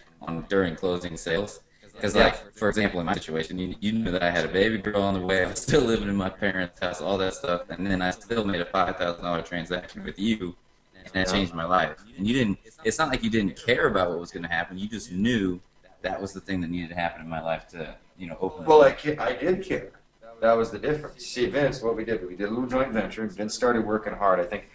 during closing sales. Because, like, for example, in my situation, you knew that I had a baby girl on the way. I was still living in my parents' house, all that stuff. And then I still made a $5,000 transaction with you, and that changed my life. And you didn't. It's not like you didn't care about what was going to happen. You just knew that was the thing that needed to happen in my life to, open.
Well, I did care. That was the difference. See, Vince, what we did a little joint venture. Vince started working hard. I think,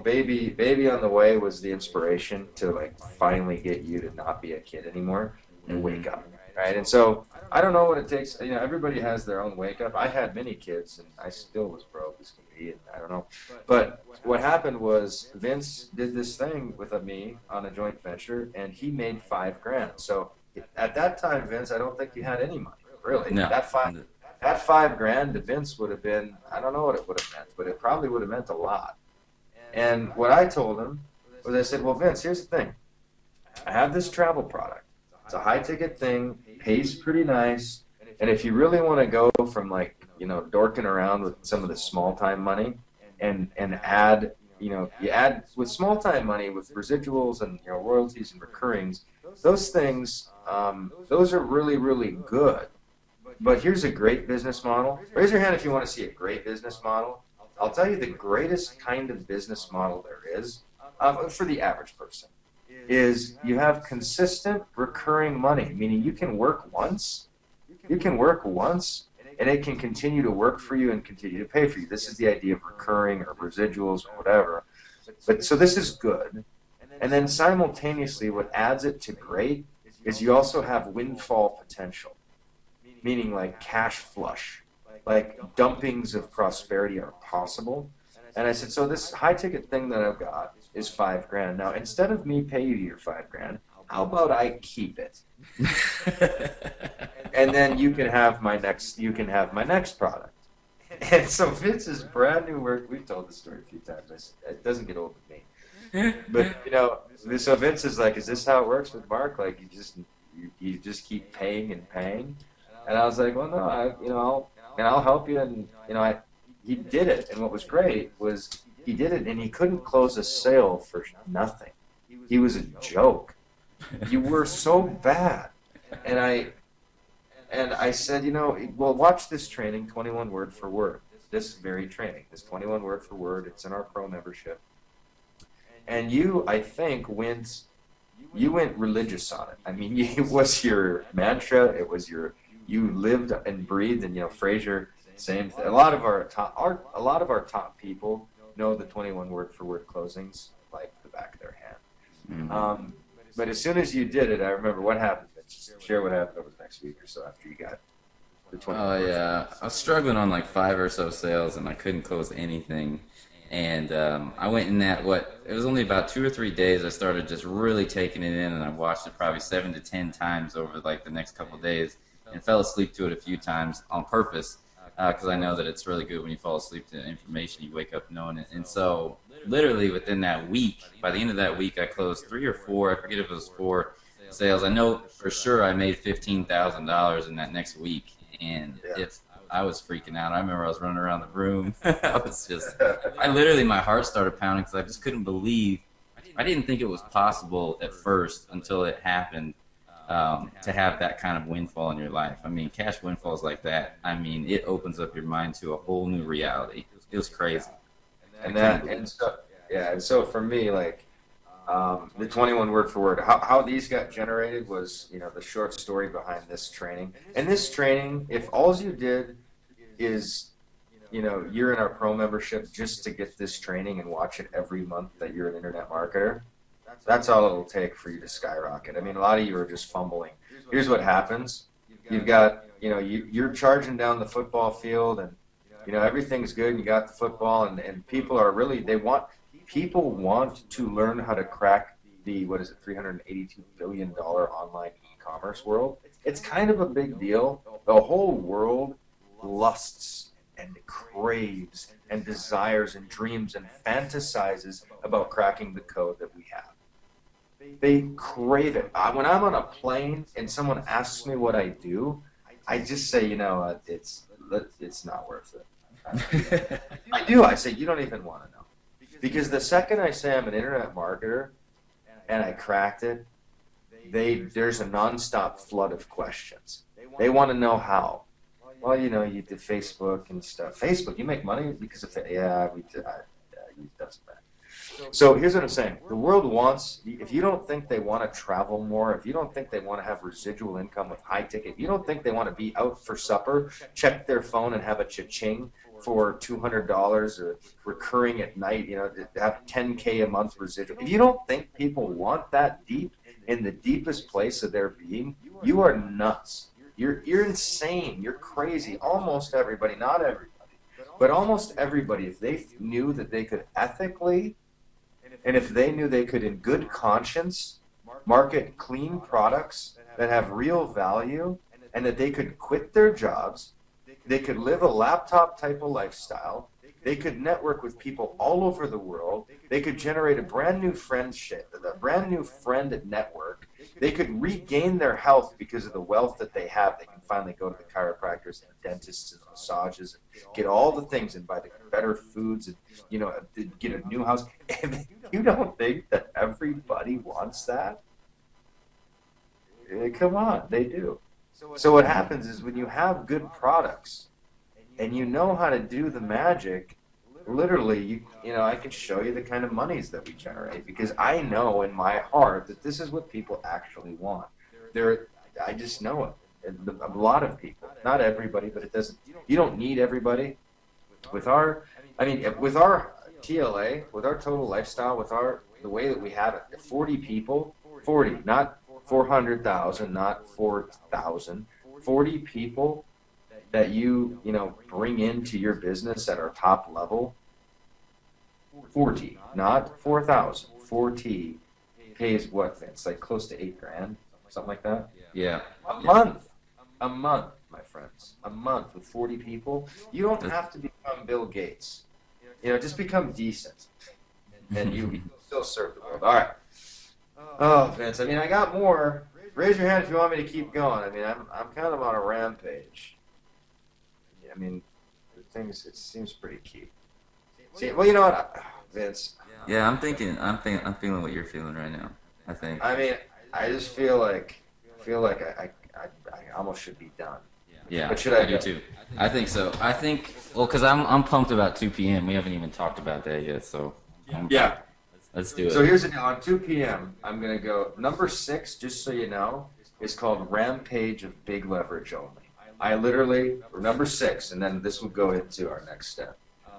baby on the way was the inspiration to, like, finally get you to not be a kid anymore and wake up, right? And so I don't know what it takes. Everybody has their own wake up. I had many kids, and I still was broke as can be, and I don't know. But what happened was Vince did this thing with me on a joint venture, and he made $5,000. So at that time, Vince, I don't think you had any money, really.
No.
That $5,000 to Vince would have been, I don't know what it would have meant, but it probably would have meant a lot. And what I told him was, I said, well, Vince, here's the thing. I have this travel product. It's a high-ticket thing, pays pretty nice, and if you really want to go from, like, dorking around with some of the small-time money and add, you add with small-time money with residuals and, royalties and recurrings, those things, those are really, really good. But here's a great business model. Raise your hand if you want to see a great business model. I'll tell you the greatest kind of business model there is for the average person is you have consistent recurring money, meaning you can work once, and it can continue to work for you and continue to pay for you. This is the idea of recurring or residuals or whatever. But so this is good. And then simultaneously what adds it to great is you also have windfall potential, meaning like cash flush. like dumpings of prosperity are possible. And I said, so this high ticket thing that I've got is $5,000. Now, instead of me pay you your $5,000, how about I keep it? And then you can have my next product. And so Vince's brand new work, we've told this story a few times. It doesn't get old with me. But so Vince is like, is this how it works with Mark? Like you just keep paying and paying? And I was like, well, no, I'll help you. And he did it. And what was great was he did it, and he couldn't close a sale for nothing. He was a joke. You were so bad. And I said, well, watch this training, 21 word for word. This very training, this 21 word for word. It's in our pro membership. And I think, went religious on it. I mean, it was your mantra. It was you lived and breathed. And Fraser, same thing. A lot of our top people know the 21 word for word closings like the back of their hand.
Mm-hmm.
But as soon as you did it, I remember what happened. Share what happened over the next week or so after you got the 21
Oh,
word.
yeah. I was struggling on like 5 or so sales, and I couldn't close anything. And I went in it was only about 2 or 3 days. I started just really taking it in, and I watched it probably 7 to 10 times over like the next couple of days, and fell asleep to it a few times on purpose because I know that it's really good when you fall asleep to information. You wake up knowing it. And so literally within that week, by the end of that week, I closed 3 or 4. I forget if it was 4 sales. I know for sure I made $15,000 in that next week, and I was freaking out. I remember I was running around the room. My heart started pounding because I just couldn't believe. I didn't think it was possible at first until it happened to have that kind of windfall in your life. I mean, cash windfalls like that, I mean, it opens up your mind to a whole new reality. It was crazy.
And so for me, like, the 21 word for word, how these got generated was, the short story behind this training. And this training, if all you did is, you're in our pro membership just to get this training and watch it every month that you're an internet marketer, that's all it'll take for you to skyrocket. I mean, a lot of you are just fumbling. Here's what happens. You've got, you're charging down the football field, and, everything's good, and you got the football, and people are really, people want to learn how to crack the, $382 billion online e-commerce world. It's kind of a big deal. The whole world lusts and craves and desires and dreams and fantasizes about cracking the code that we have. They crave it. When I'm on a plane and someone asks me what I do, I just say, it's not worth it. I do. I say, you don't even want to know. Because the second I say I'm an internet marketer and I cracked it, there's a nonstop flood of questions. They want to know how. Well, you did Facebook and stuff. Facebook, you make money because of it. Yeah, we did. It doesn't matter. So here's what I'm saying. The world wants, if you don't think they want to travel more, if you don't think they want to have residual income with high ticket, if you don't think they want to be out for supper, check their phone and have a cha-ching for $200 or recurring at night, have $10K a month residual. If you don't think people want that deep in the deepest place of their being, you are nuts. You're insane. You're crazy. Almost everybody, not everybody, but almost everybody, if they knew that they could ethically, and if they knew they could in good conscience market clean products that have real value, and that they could quit their jobs, they could live a laptop type of lifestyle, they could network with people all over the world, they could generate a brand new friendship, a brand new friend network, they could regain their health because of the wealth that they have. They can finally go to the chiropractors and the dentists and the massages and get all the things and buy the better foods and, get a new house. And you don't think that everybody wants that? Come on, they do. So what happens is when you have good products and you know how to do the magic, literally, I can show you the kind of monies that we generate because I know in my heart that this is what people actually want. I just know it. A lot of people, not everybody, but it doesn't. You don't need everybody. With our TLA, with our total lifestyle, with the way that we have it, 40 people, 40, not 400,000, not 4,000, 40 people that you bring into your business at our top level, 4T, not 4,000. 4T pays what, Vince? Like close to $8,000, something like that.
Yeah.
A month, my friends. A month with 40 people. You don't have to become Bill Gates. Just become decent, and you still serve the world. All right. Oh, Vince. I mean, I got more. Raise your hand if you want me to keep going. I mean, I'm kind of on a rampage. I mean, it seems pretty key. See, well, you know what, Vince?
Yeah, I'm feeling what you're feeling right now. I think.
I mean, I just feel like I almost should be done.
Yeah,
but should I
do too. I think so. Well, because I'm pumped about 2 p.m. We haven't even talked about that yet, so.
Yeah.
Let's do it.
So here's the deal. On 2 p.m., I'm going to go. Number 6, just so you know, is called Rampage of Big Leverage Only. I literally, number 6, and then this will go into our next step.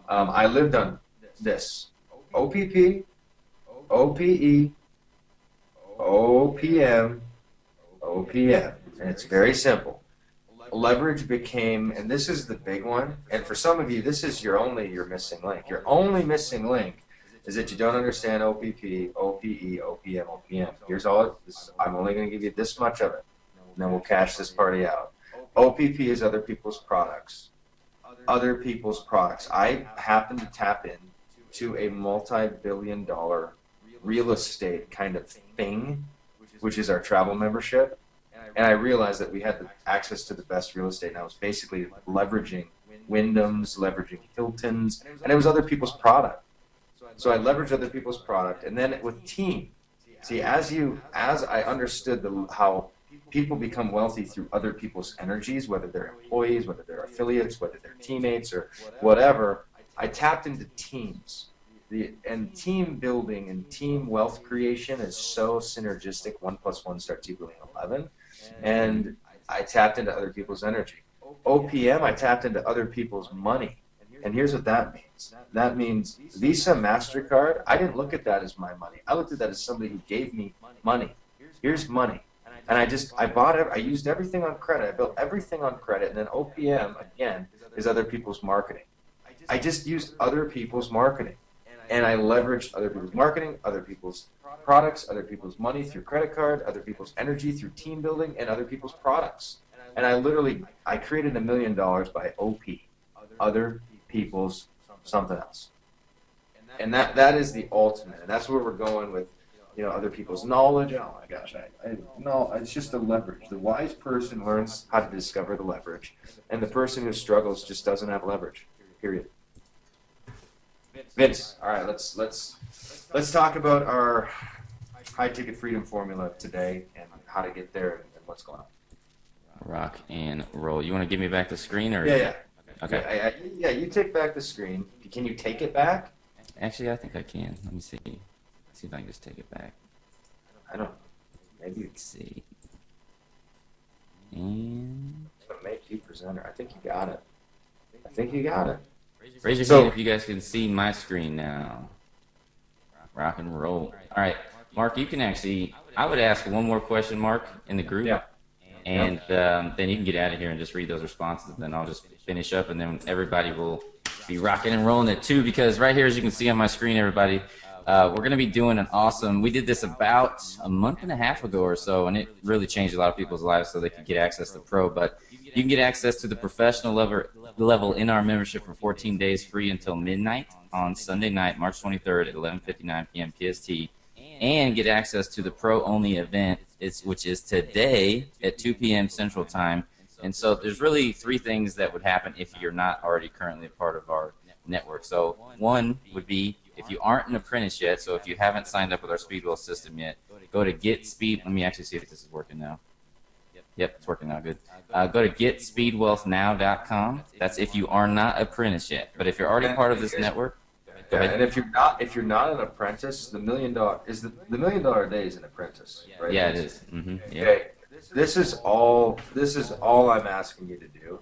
I lived on this. OPP, OPE, OPM, OPM. And it's very simple. Leverage became, and this is the big one, and for some of you, this is your missing link. Your only missing link is that you don't understand OPP, OPE, OPM, OPM. Here's all. I'm only going to give you this much of it, and then we'll cash this party out. OPP is other people's products. Other people's products. I happen to tap in to a multi-billion-dollar real estate kind of thing, which is our travel membership. And I realized that we had the access to the best real estate, and I was basically leveraging Wyndham's, leveraging Hilton's, and it was other people's product. So I leveraged other people's product, and then with team. See, as I understood how people become wealthy through other people's energies, whether they're employees, whether they're affiliates, whether they're teammates or whatever, I tapped into teams. And team building and team wealth creation is so synergistic. 1 + 1 starts equaling 11. And I tapped into other people's energy. OPM, I tapped into other people's money. And here's what that means. That means Visa, MasterCard, I didn't look at that as my money. I looked at that as somebody who gave me money. Here's money. And I used everything on credit. I built everything on credit. And then OPM, again, is other people's marketing. I just used other people's marketing. And I leveraged other people's marketing, other people's products, other people's money through credit card, other people's energy through team building, and other people's products. And I created $1 million by OP, other people's something else. And that is the ultimate. And that's where we're going with, other people's knowledge. Oh my gosh, no, it's just the leverage. The wise person learns how to discover the leverage, and the person who struggles just doesn't have leverage. Period. Vince, all right, let's talk about our high ticket freedom formula today and how to get there and what's going on.
Rock and roll. You want to give me back the screen, or?
Yeah.
Okay.
Yeah, you take back the screen. Can you take it back?
Actually, I think I can. Let me see. See if I can just take it back.
I don't know. Maybe
Let's see. And
make you presenter. I think you got it.
Raise your hand if you guys can see my screen now. Rock and roll. All right, Mark, you can actually. I would ask one more question, Mark, in the group.
Yeah.
And then you can get out of here and just read those responses. And then I'll just finish up, and then everybody will be rocking and rolling it too. Because right here, as you can see on my screen, everybody, we're going to be doing an awesome. We did this about a month and a half ago or so, and it really changed a lot of people's lives so they could get access to Pro. But you can get access to the professional level in our membership for 14 days free until midnight on Sunday night, March 23rd at 11:59 p.m. PST, and get access to the Pro-only event, which is today at 2 p.m. Central Time. And so there's really 3 things that would happen if you're not already currently a part of our network. So one would be if you aren't an apprentice yet, so if you haven't signed up with our Speedwell system yet, go to Get Speed. Let me actually see if this is working now. Yep, it's working now. Good. Go to GetSpeedWealthNow.com. That's if you are not apprentice yet. But if you're already part of this network, go ahead.
And if you're not an apprentice, the $1 million a day is an apprentice, right?
Yeah, it is. Mm-hmm. Yeah.
Okay. This is all I'm asking you to do.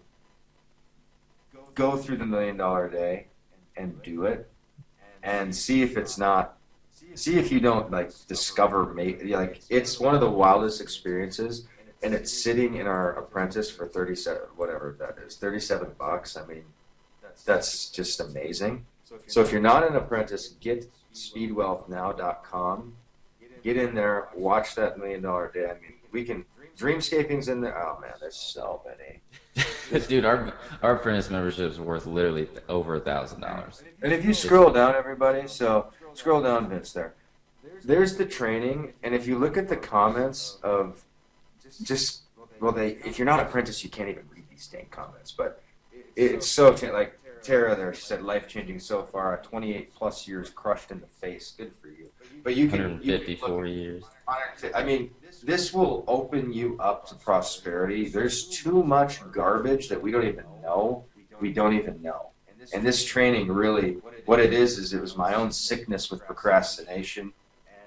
Go through the $1 million a day and do it, and see if you don't discover it's one of the wildest experiences. and it's sitting in our apprentice for 37, whatever that is, $37. I mean, that's just amazing. So if you're not an apprentice, get speedwealthnow.com. Get in there, watch that $1 Million Day. I mean, we can. Dreamscaping's in there. Oh man, there's so many.
Dude, our apprentice membership is worth literally over $1,000.
And if you scroll down, everybody, so scroll down, Vince. There's the training, and if you look at the comments of just if you're not an apprentice, you can't even read these dang comments. But it's so like Tara there. She said, life-changing so far. 28 plus years crushed in the face. Good for you. But you can
154 years.
I mean, this will open you up to prosperity. There's too much garbage that we don't even know. We don't even know. And this training really, what it is it was my own sickness with procrastination.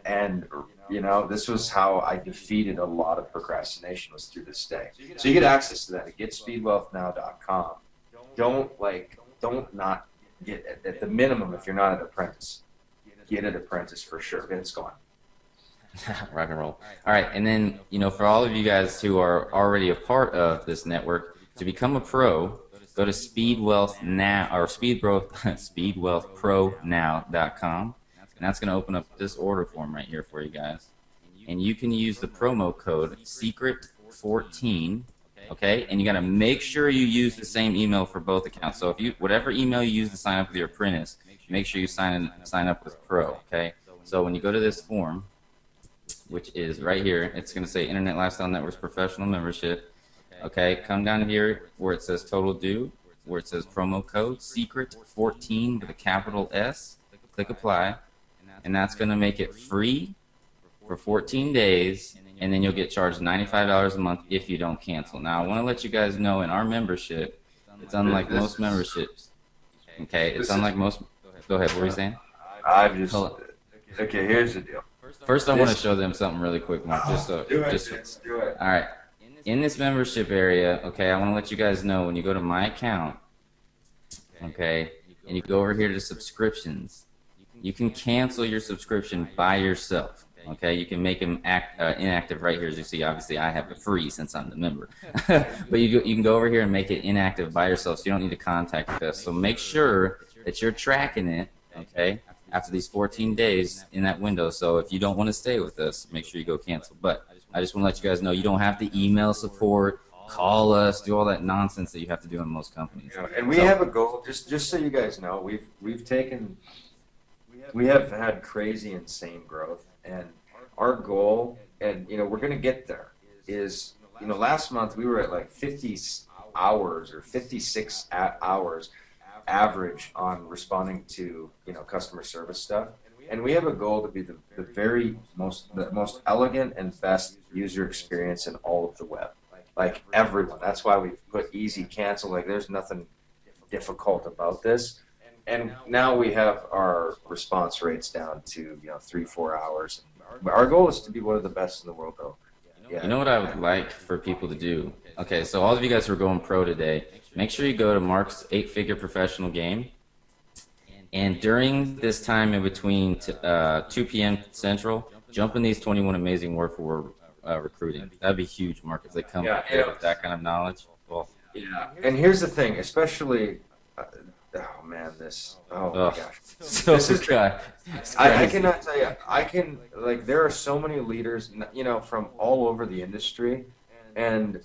And, you know, this was how I defeated a lot of procrastination, was through this day. So you get access to that at GetSpeedWealthNow.com. Don't not get, at the minimum, if you're not an apprentice, get an apprentice for sure. Vince, go on.
Rock and roll. All right, and then, you know, for all of you guys who are already a part of this network, to become a pro, go to speedwealthpronow.com, and that's going to open up this order form right here for you guys. And you can use the promo code SECRET14, okay? And you got to make sure you use the same email for both accounts. So if you, whatever email you use to sign up with your apprentice, make sure you sign up with pro, okay? So when you go to this form, which is right here, it's going to say Internet Lifestyle Network's professional membership. Okay, come down here where it says total due, where it says promo code SECRET14 with a capital S. Click apply, and that's going to make it free for 14 days, and then you'll get charged $95 a month if you don't cancel. Now, I want to let you guys know, in our membership, it's unlike most memberships. Okay, it's unlike most. Go ahead, what were you saying?
Okay, here's the deal.
First, I want to show them something really quick, Mark.
Do it.
All right. In this membership area, okay, I want to let you guys know, when you go to my account, okay, and you go over here to subscriptions, you can cancel your subscription by yourself. Okay, you can make them inactive right here. As you see, obviously, I have it free since I'm the member. But you can go over here and make it inactive by yourself, so you don't need to contact us. So make sure that you're tracking it, okay, after these 14 days in that window. So if you don't want to stay with us, make sure you go cancel. But I just want to let you guys know, you don't have to email support, call us, do all that nonsense that you have to do in most companies.
And we have a goal, just so you guys know, we have had crazy, insane growth, and our goal, and, you know, we're going to get there, is, you know, last month we were at like 50 hours or 56 hours average on responding to, you know, customer service stuff. And we have a goal to be the most elegant and best user experience in all of the web. Like everyone. That's why we've put easy cancel. Like there's nothing difficult about this. And now we have our response rates down to, you know, 3-4 hours. Our goal is to be one of the best in the world, though. Yeah.
You know what I would like for people to do? Okay, so all of you guys who are going pro today, make sure you go to Mark's 8-Figure Professional Game. And during this time in between 2 p.m. Central, jump in these 21 Amazing Word for Word recruiting. That'd be huge, Mark, if they come with that kind of knowledge. Well,
yeah. And here's the thing, especially, oh man, oh my gosh.
So
this is I cannot tell you, there are so many leaders, you know, from all over the industry. And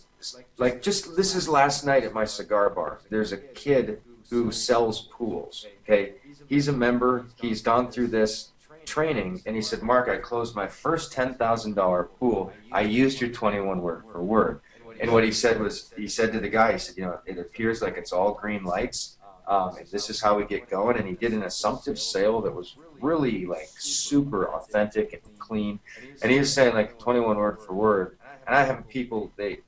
like, just this is last night at my cigar bar. There's a kid who sells pools, okay? He's a member. He's gone through this training, and he said, Mark, I closed my first $10,000 pool. I used your 21 word for word. And what he said was, he said to the guy, he said, you know, it appears like it's all green lights. And this is how we get going. And he did an assumptive sale that was really like super authentic and clean. And he was saying like 21 word for word. And I have people, they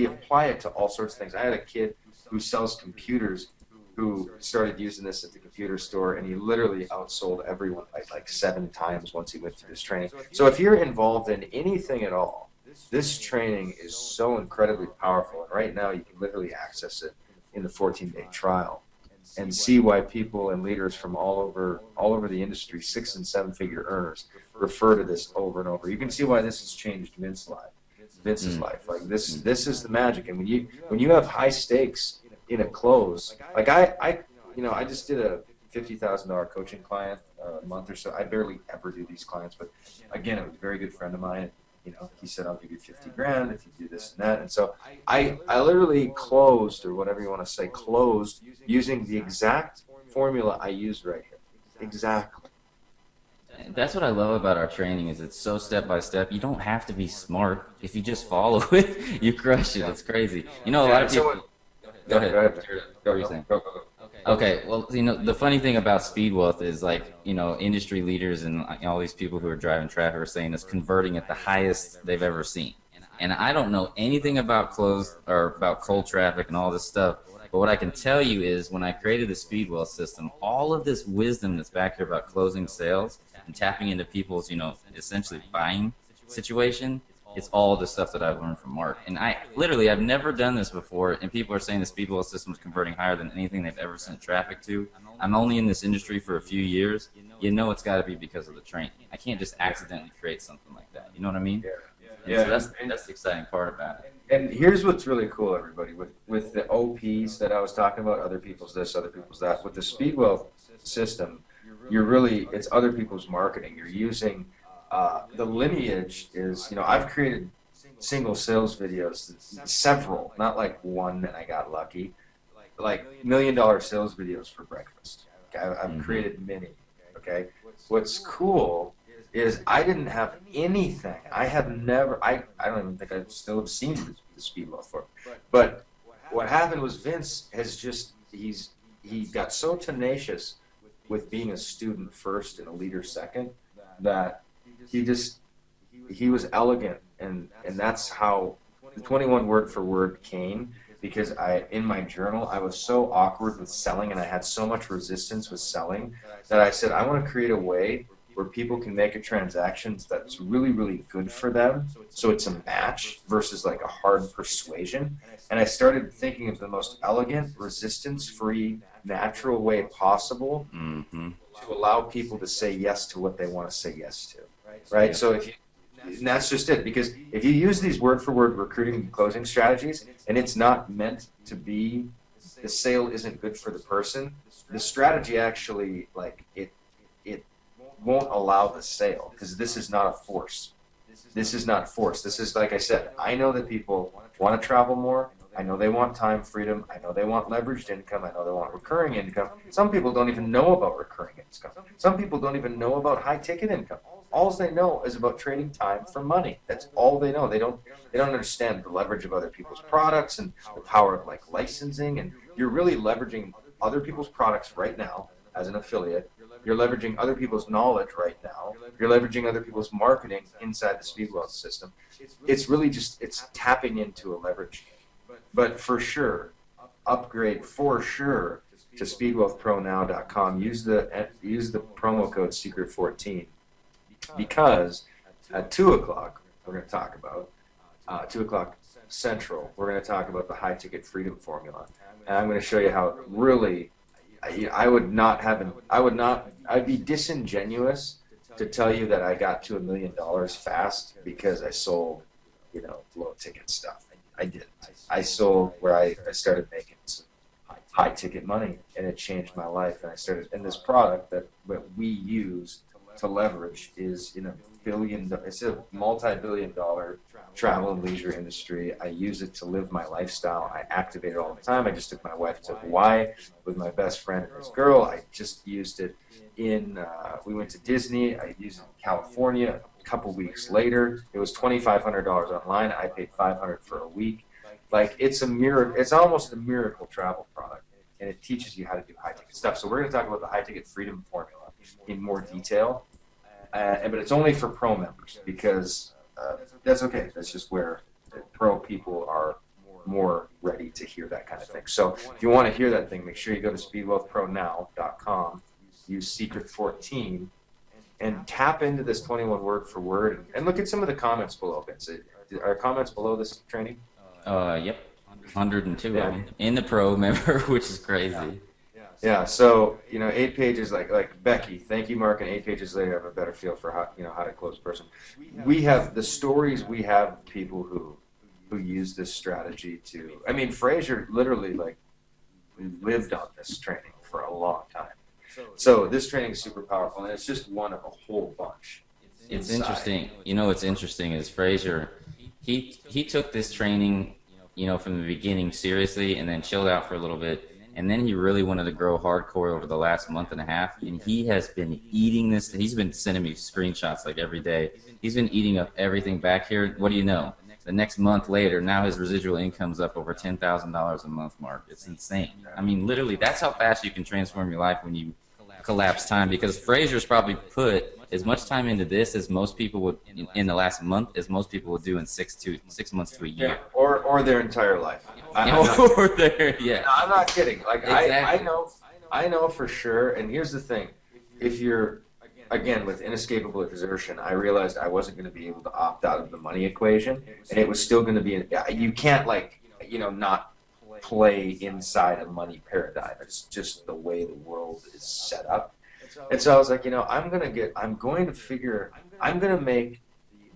apply it to all sorts of things. I had a kid who sells computers who started using this at the computer store, and he literally outsold everyone by like 7 times once he went through this training. So if you're involved in anything at all, this training is so incredibly powerful. And right now you can literally access it in the 14-day trial and see why people and leaders from all over the industry, 6- and 7-figure earners, refer to this over and over. You can see why this has changed Vince's life. Vince's life. Like this is the magic. And when you have high stakes in a close, like I just did a $50,000 coaching client a month or so. I barely ever do these clients, but again, it was a very good friend of mine. He said, I'll give you 50 grand if you do this and that. And so I literally closed, or whatever you want to say, closed using the exact formula I used right here. Exactly.
That's what I love about our training is it's so step by step. You don't have to be smart. If you just follow it, you crush it. It's crazy. A lot of people. Go ahead. What were you saying?
Go.
Okay, well, the funny thing about speed wealth is industry leaders and all these people who are driving traffic are saying it's converting at the highest they've ever seen. And I don't know anything about about cold traffic and all this stuff, but what I can tell you is when I created the speed wealth system, all of this wisdom that's back here about closing sales and tapping into people's, essentially buying situation, it's all the stuff that I've learned from Mark. And I've never done this before, and people are saying the speed wealth system is converting higher than anything they've ever sent traffic to. I'm only in this industry for a few years. It's got to be because of the training. I can't just accidentally create something like that. You know what I mean?
Yeah.
So that's the exciting part about it.
And here's what's really cool, everybody, with the OPs that I was talking about, other people's this, other people's that. With the speed wealth system, it's other people's marketing. You're using the lineage is, I've created single sales videos, several, not like one and I got lucky, like $1 million sales videos for breakfast. Okay? I've created many. Okay. What's cool is I didn't have anything. I don't even think I still have seen the speed wealth for. But what happened was Vince he got so tenacious with being a student first and a leader second that he was elegant, and that's how the 21 word for word came, because in my journal I was so awkward with selling and I had so much resistance with selling that I said I want to create a way where people can make a transaction that's really, really good for them, so it's a match versus like a hard persuasion. And I started thinking of the most elegant, resistance-free, natural way possible to allow people to say yes to what they want to say yes to. Right? So and that's just it, because if you use these word-for-word recruiting and closing strategies, and it's not meant to be, the sale isn't good for the person, the strategy actually, it won't allow the sale, because this is not a force. This is not force. This is, like I said, I know that people want to travel more. I know they want time freedom. I know they want leveraged income. I know they want recurring income. Some people don't even know about recurring income. Some people don't even know about high-ticket income. All they know is about trading time for money. That's all they know. They don't understand the leverage of other people's products and the power of licensing. And you're really leveraging other people's products right now as an affiliate. You're leveraging other people's knowledge right now. You're leveraging other people's marketing inside the speed wealth system. It's really it's tapping into a leverage. But for sure, upgrade for sure to speedwealthpronow.com. Use the promo code SECRET14, because at 2 o'clock we're going to talk about 2 o'clock Central. We're going to talk about the high ticket freedom formula, and I'm going to show you how it really. I'd be disingenuous to tell you that I got to $1 million fast because I sold, low ticket stuff. I didn't. I sold where I started making some high ticket money, and it changed my life. And this product that we use to leverage is it's a multi-billion-dollar travel and leisure industry. I use it to live my lifestyle. I activate it all the time. I just took my wife to Hawaii with my best friend and his girl. I just used it we went to Disney. I used it in California a couple weeks later. It was $2,500 online. I paid $500 for a week. It's a miracle. It's almost a miracle travel product, and it teaches you how to do high ticket stuff. So we're going to talk about the high ticket freedom formula in more detail, but it's only for pro members, because that's okay. That's just where pro people are more ready to hear that kind of thing. So if you want to hear that thing, make sure you go to speedwealthpronow.com, use SECRET14, and tap into this 21 word for word, and look at some of the comments below. Vince, are comments below this training?
Yep, 102 of them in the pro member, which is crazy.
Yeah, so 8 pages, like Becky. Thank you, Mark. And 8 pages later, I have a better feel for how to close a person. We have the stories. We have people who use this strategy to. I mean, Fraser literally like lived on this training for a long time. So this training is super powerful, and it's just one of a whole bunch.
It's
Inside.
interesting. You know what's interesting is Frazier. He took this training, from the beginning seriously, and then chilled out for a little bit, and then he really wanted to grow hardcore over the last month and a half. And he has been eating this. He's been sending me screenshots like every day. He's been eating up everything back here. What do you know? The next month later, now his residual income's up over $10,000 a month, Mark. It's insane. I mean, literally, that's how fast you can transform your life when you collapse time. Because Frazier's probably put as much time into this as most people would in the last month as most people would do in 6 months to a
Yeah,
year.
or their entire life. I'm not,
Or there, yeah.
no, I'm not kidding. Like
Exactly.
I know for sure. And here's the thing: if you're again with inescapable exertion, I realized I wasn't going to be able to opt out of the money equation, and it was still going to be. You can't not play inside a money paradigm. It's just the way the world is set up. And so I was like, I'm going to make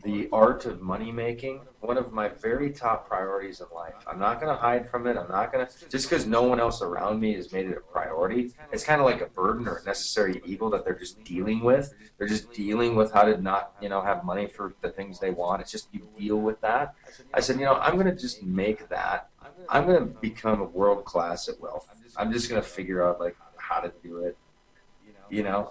the art of money making one of my very top priorities in life. I'm not going to hide from it. I'm not going to, just because no one else around me has made it a priority. It's kind of like a burden or a necessary evil that they're just dealing with. They're just dealing with how to not, have money for the things they want. It's just you deal with that. I said, I'm going to just make that. I'm going to become a world class at wealth. I'm just going to figure out like how to do it.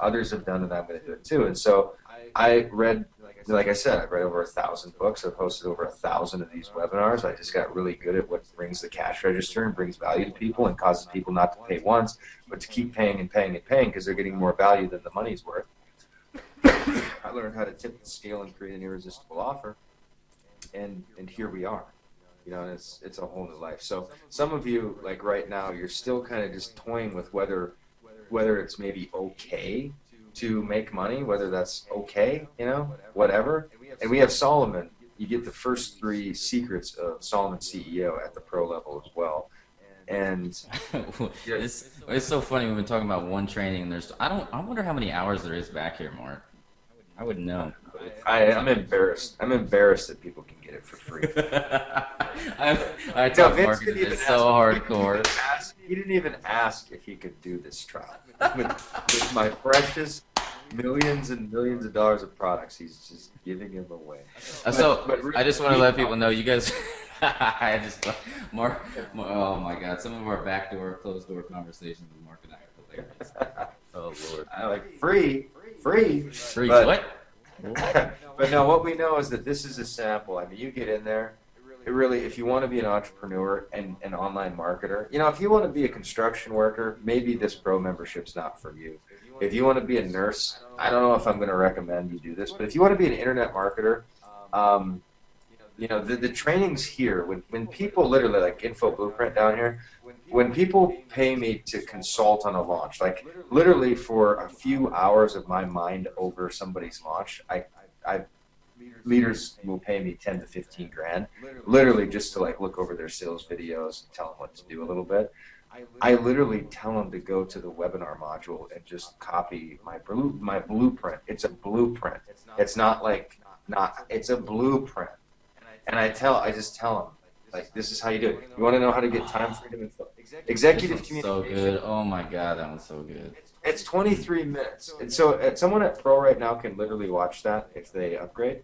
Others have done it. I'm going to do it too. And so I read, like I said, I've read over 1,000 books. I've hosted over 1,000 of these webinars. I just got really good at what brings the cash register and brings value to people and causes people not to pay once, but to keep paying and paying and paying because they're getting more value than the money's worth. I learned how to tip the scale and create an irresistible offer, and here we are. And it's a whole new life. So some of you, like right now, you're still kind of just toying with whether it's maybe okay to make money, whether that's okay, whatever. And we have Solomon. You get the first 3 secrets of Solomon CEO at the pro level as well. And
it's so funny. We've been talking about one training, and I wonder how many hours there is back here, Mark. I wouldn't know.
I'm embarrassed. I'm embarrassed that people can get it for free.
I tell Mark it's so hardcore.
He didn't even ask if he could do this trial. With my precious millions and millions of dollars of products, he's just giving them away.
I just want to let people know, you guys. Mark. Oh my God! Some of our backdoor, closed door conversations with Mark and I are hilarious. Oh Lord!
I like free.
Free
but,
what?
But no, what we know is that this is a sample. I mean, you get in there. It really, if you want to be an entrepreneur and an online marketer, if you want to be a construction worker, maybe this pro membership's not for you. If you want to be a nurse, I don't know if I'm going to recommend you do this, but if you want to be an internet marketer, the training's here. When people literally, like Info Blueprint down here, when people pay me to consult on a launch, like literally for a few hours of my mind over somebody's launch, leaders will pay me 10 to 15 grand, literally just to like look over their sales videos and tell them what to do a little bit. I literally tell them to go to the webinar module and just copy my blueprint. It's a blueprint. It's it's a blueprint. And I just tell them, like, this is how you do it. You want to know how to get time freedom and executive communication?
So good. Oh my God, that one's so good.
It's 23 minutes. And so someone at Pro right now can literally watch that if they upgrade.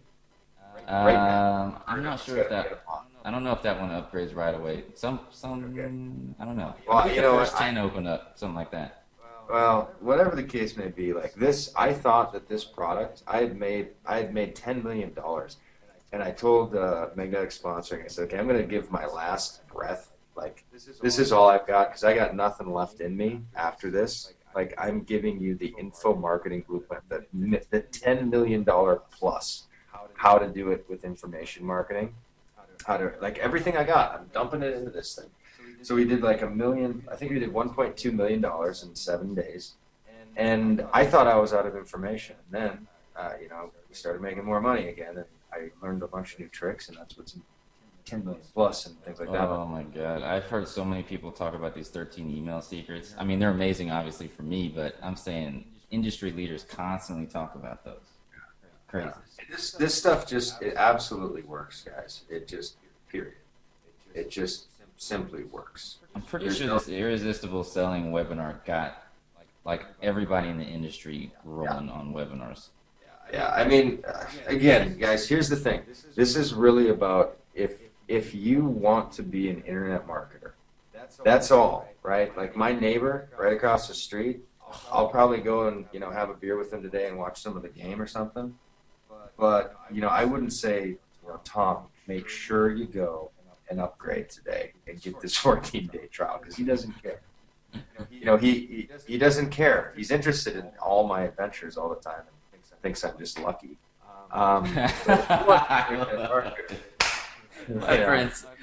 Right now.
I'm not sure if that. I don't know if that one upgrades right away. Some.
Okay.
I don't know.
Well,
Maybe the first 10 open up, something like that.
Well, whatever the case may be, like this, I thought that this product, I had made $10 million. And I told Magnetic Sponsoring, I said, okay, I'm going to give my last breath. Like, this is all I've got because I got nothing left in me after this. Like, I'm giving you the info marketing blueprint, the $10 million plus, how to do it with information marketing, how to, like, everything I got, I'm dumping it into this thing. So we did like I think we did $1.2 million in 7 days. And I thought I was out of information. And then, we started making more money again. And I learned a bunch of new tricks, and that's what's 10 million plus and things like that.
Oh my God. I've heard so many people talk about these 13 email secrets. I mean, they're amazing, obviously, for me, but I'm saying industry leaders constantly talk about those. Crazy.
This stuff just, it absolutely works, guys. It just, period. It just simply works.
I'm pretty sure this irresistible selling webinar got like everybody in the industry rolling on webinars.
Yeah, I mean, again, guys, here's the thing. This is really about if you want to be an internet marketer, that's all, right? Like my neighbor right across the street, I'll probably go and, you know, have a beer with him today and watch some of the game or something. But, you know, I wouldn't say, you know, Tom, make sure you go and upgrade today and get this 14-day trial, because he doesn't care. You know, he doesn't care. He's interested in all my adventures all the time and thinks I'm just lucky.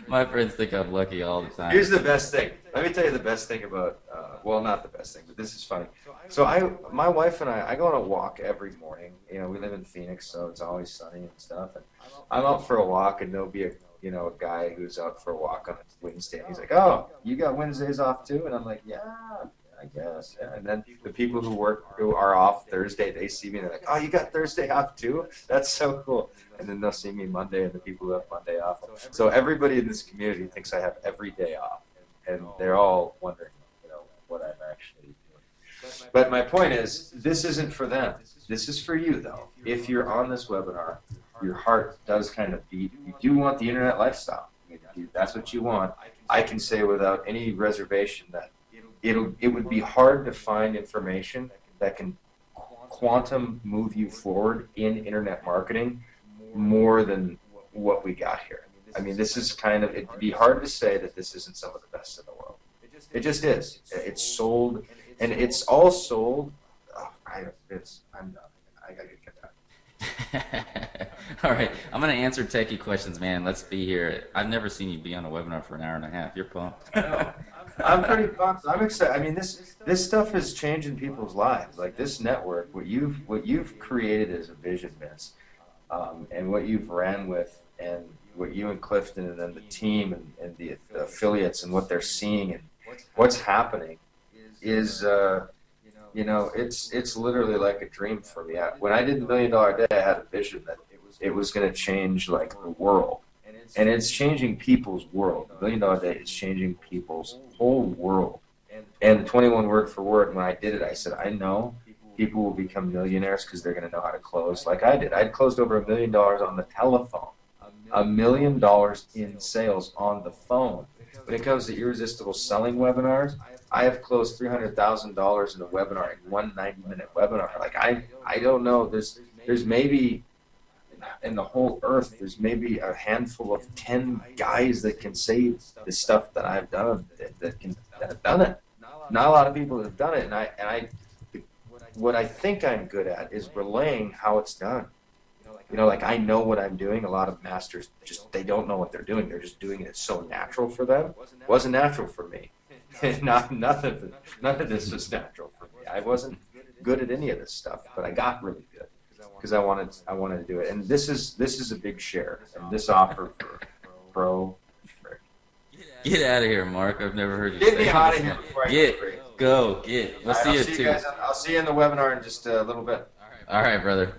My friends think I'm lucky all the time.
Here's the best thing. Let me tell you the best thing about, well, not the best thing, but this is funny. So my wife and I go on a walk every morning. You know, we live in Phoenix, so it's always sunny and stuff. And I'm out for a walk, and there'll be a guy who's out for a walk on Wednesday. And he's like, "Oh, you got Wednesdays off too?" And I'm like, "Yeah, I guess." Yeah. And then the people who are off Thursday, they see me and they're like, "Oh, you got Thursday off too? That's so cool." And then they'll see me Monday, and the people who have Monday off. So everybody in this community thinks I have every day off, and they're all wondering, you know, what I'm actually doing. But my point is, this isn't for them. This is for you, though. If you're on this webinar, your heart does kind of beat. You do want the internet lifestyle. If that's what you want. I can say without any reservation that it would be hard to find information that can quantum move you forward in internet marketing more than what we got here. I mean, this is kind of, it'd be hard to say that this isn't some of the best in the world. It just is. It's sold, and it's all sold. Oh, I gotta get that.
All right, I'm going to answer techie questions, man. Let's be here. I've never seen you be on a webinar for an hour and a half. You're pumped.
I know. I'm pretty pumped. I'm excited. I mean, this stuff is changing people's lives. Like this network, what you've created is a vision, Vince, and what you've ran with, and what you and Clifton and then the team and the affiliates and what they're seeing and what's happening is, you know, it's literally like a dream for me. When I did the $1 Million Day, I had a vision that it was going to change like the world, and it's changing people's world. The $1 Million Day is changing people's whole world. And the 21 word for word, when I did it, I said, I know people will become millionaires because they're going to know how to close like I did. I'd closed over $1 million on the telephone, $1 million in sales on the phone. When it comes to irresistible selling webinars, I have closed $300,000 in a webinar, in one 90-minute webinar. Like I don't know. There's maybe in the whole earth, there's maybe a handful of 10 guys that can say the stuff that I've done that have done it. Not a lot of people have done it, and what I think I'm good at is relaying how it's done. You know, like I know what I'm doing. A lot of masters they don't know what they're doing. They're just doing it. It's so natural for them. It wasn't natural for me. None of this was natural for me. I wasn't good at any of this stuff, but I got really good because I wanted to do it. And this is a big share. And this offer for pro.
Get out of here, Mark. I've never heard you
Get
say
me out of here before I get free.
Go. We'll see you too.
I'll see you in the webinar in just a little bit.
All right, brother.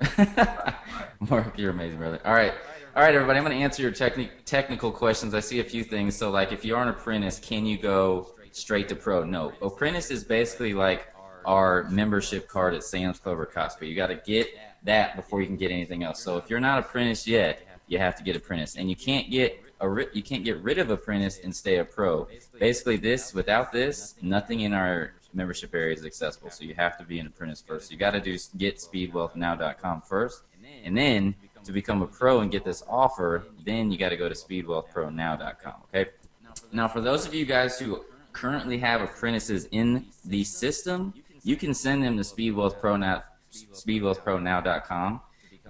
Mark, you're amazing, brother. All right, everybody. I'm going to answer your technical questions. I see a few things. So, like, if you are an apprentice, can you go straight to pro? No. Apprentice is basically like our membership card at Sam's Club or Costco. You got to get that before you can get anything else. So, if you're not apprentice yet, you have to get apprentice, and you can't get rid of apprentice and stay a pro. Basically, without this, nothing in our membership area is accessible. So you have to be an apprentice first. So you got to get speedwealthnow.com first, and then to become a pro and get this offer, then you got to go to speedwealthpronow.com. Okay. Now, for those of you guys who currently have apprentices in the system, you can send them to speedwealthpronow.com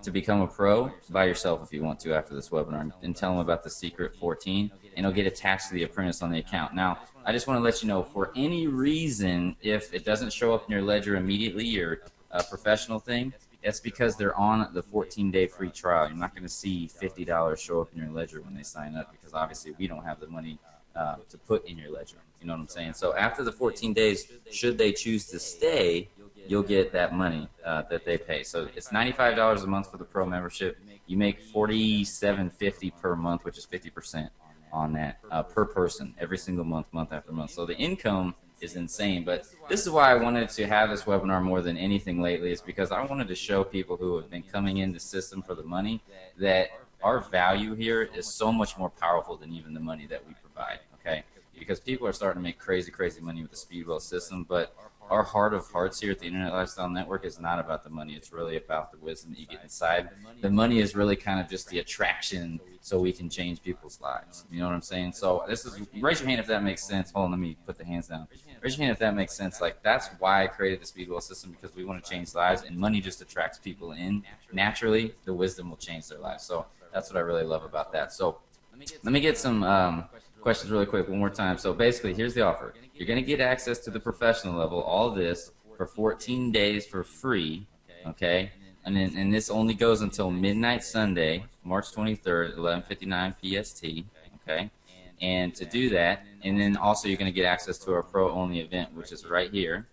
to become a pro by yourself if you want to after this webinar, and tell them about the secret 14, and it'll get attached to the apprentice on the account. Now, I just want to let you know, for any reason, if it doesn't show up in your ledger immediately, your professional thing, It's because they're on the 14-day free trial. You're not going to see $50 show up in your ledger when they sign up because obviously we don't have the money to put in your ledger. You know what I'm saying? So after the 14 days, should they choose to stay, you'll get that money that they pay. So it's $95 a month for the pro membership. You make $47.50 per month, which is 50% on that per person every single month, month after month. So the income is insane. But this is why I wanted to have this webinar more than anything lately, is because I wanted to show people who have been coming in the system for the money that our value here is so much more powerful than even the money that we provide, okay? Because people are starting to make crazy, crazy money with the Speedwell system, but our heart of hearts here at the Internet Lifestyle Network is not about the money. It's really about the wisdom that you get inside. The money is really kind of just the attraction so we can change people's lives. You know what I'm saying? So this is, raise your hand if that makes sense. Hold on, let me put the hands down. Raise your hand if that makes sense. Like, that's why I created the Speedwell system, because we want to change lives, and money just attracts people in. Naturally, the wisdom will change their lives. So that's what I really love about that. So let me get some questions really quick one more time. So basically, here's the offer. You're going to get access to the professional level, all this, for 14 days for free, okay? And this only goes until midnight Sunday, March 23rd, 11:59 PST, okay? And to do that, and then also you're going to get access to our pro-only event, which is right here.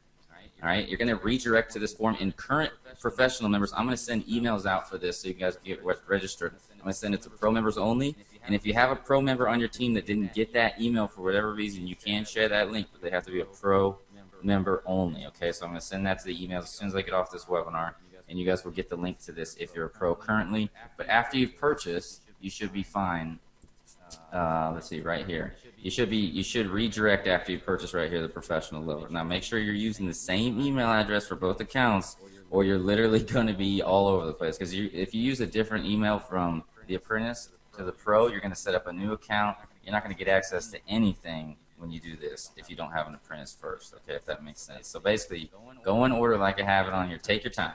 All right, you're going to redirect to this form. In current professional members, I'm going to send emails out for this so you guys get registered. I'm going to send it to pro members only. And if you have a pro member on your team that didn't get that email for whatever reason, you can share that link, but they have to be a pro member only. Okay, so I'm going to send that to the emails as soon as I get off this webinar, and you guys will get the link to this if you're a pro currently. But after you've purchased, you should be fine. Let's see, right here. You should redirect after you purchase right here, the professional level. Now make sure you're using the same email address for both accounts, or you're literally going to be all over the place. Because if you use a different email from the apprentice to the pro, you're going to set up a new account. You're not going to get access to anything when you do this if you don't have an apprentice first, okay, if that makes sense. So basically, go in order like I have it on here. Take your time.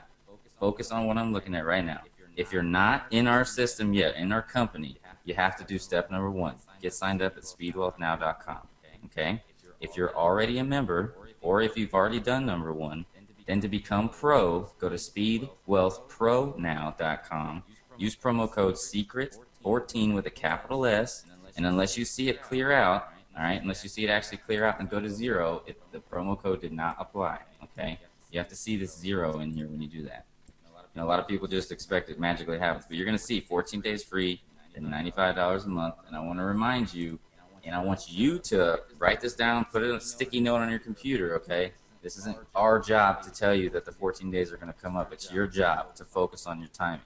Focus on what I'm looking at right now. If you're not in our system yet, in our company, you have to do step number 1. Get signed up at speedwealthnow.com, okay? If you're already a member, or if you've already done number 1, then to become pro, go to speedwealthpronow.com. Use promo code SECRET14 with a capital S, and unless you see it clear out, all right, unless you see it actually clear out and go to 0, the promo code did not apply, okay? You have to see this 0 in here when you do that. You know, a lot of people just expect it magically happens, but you're going to see 14 days free, and $95 a month. And I want to remind you, and I want you to write this down, put it on a sticky note on your computer, okay? This isn't our job to tell you that the 14 days are going to come up. It's your job to focus on your timing.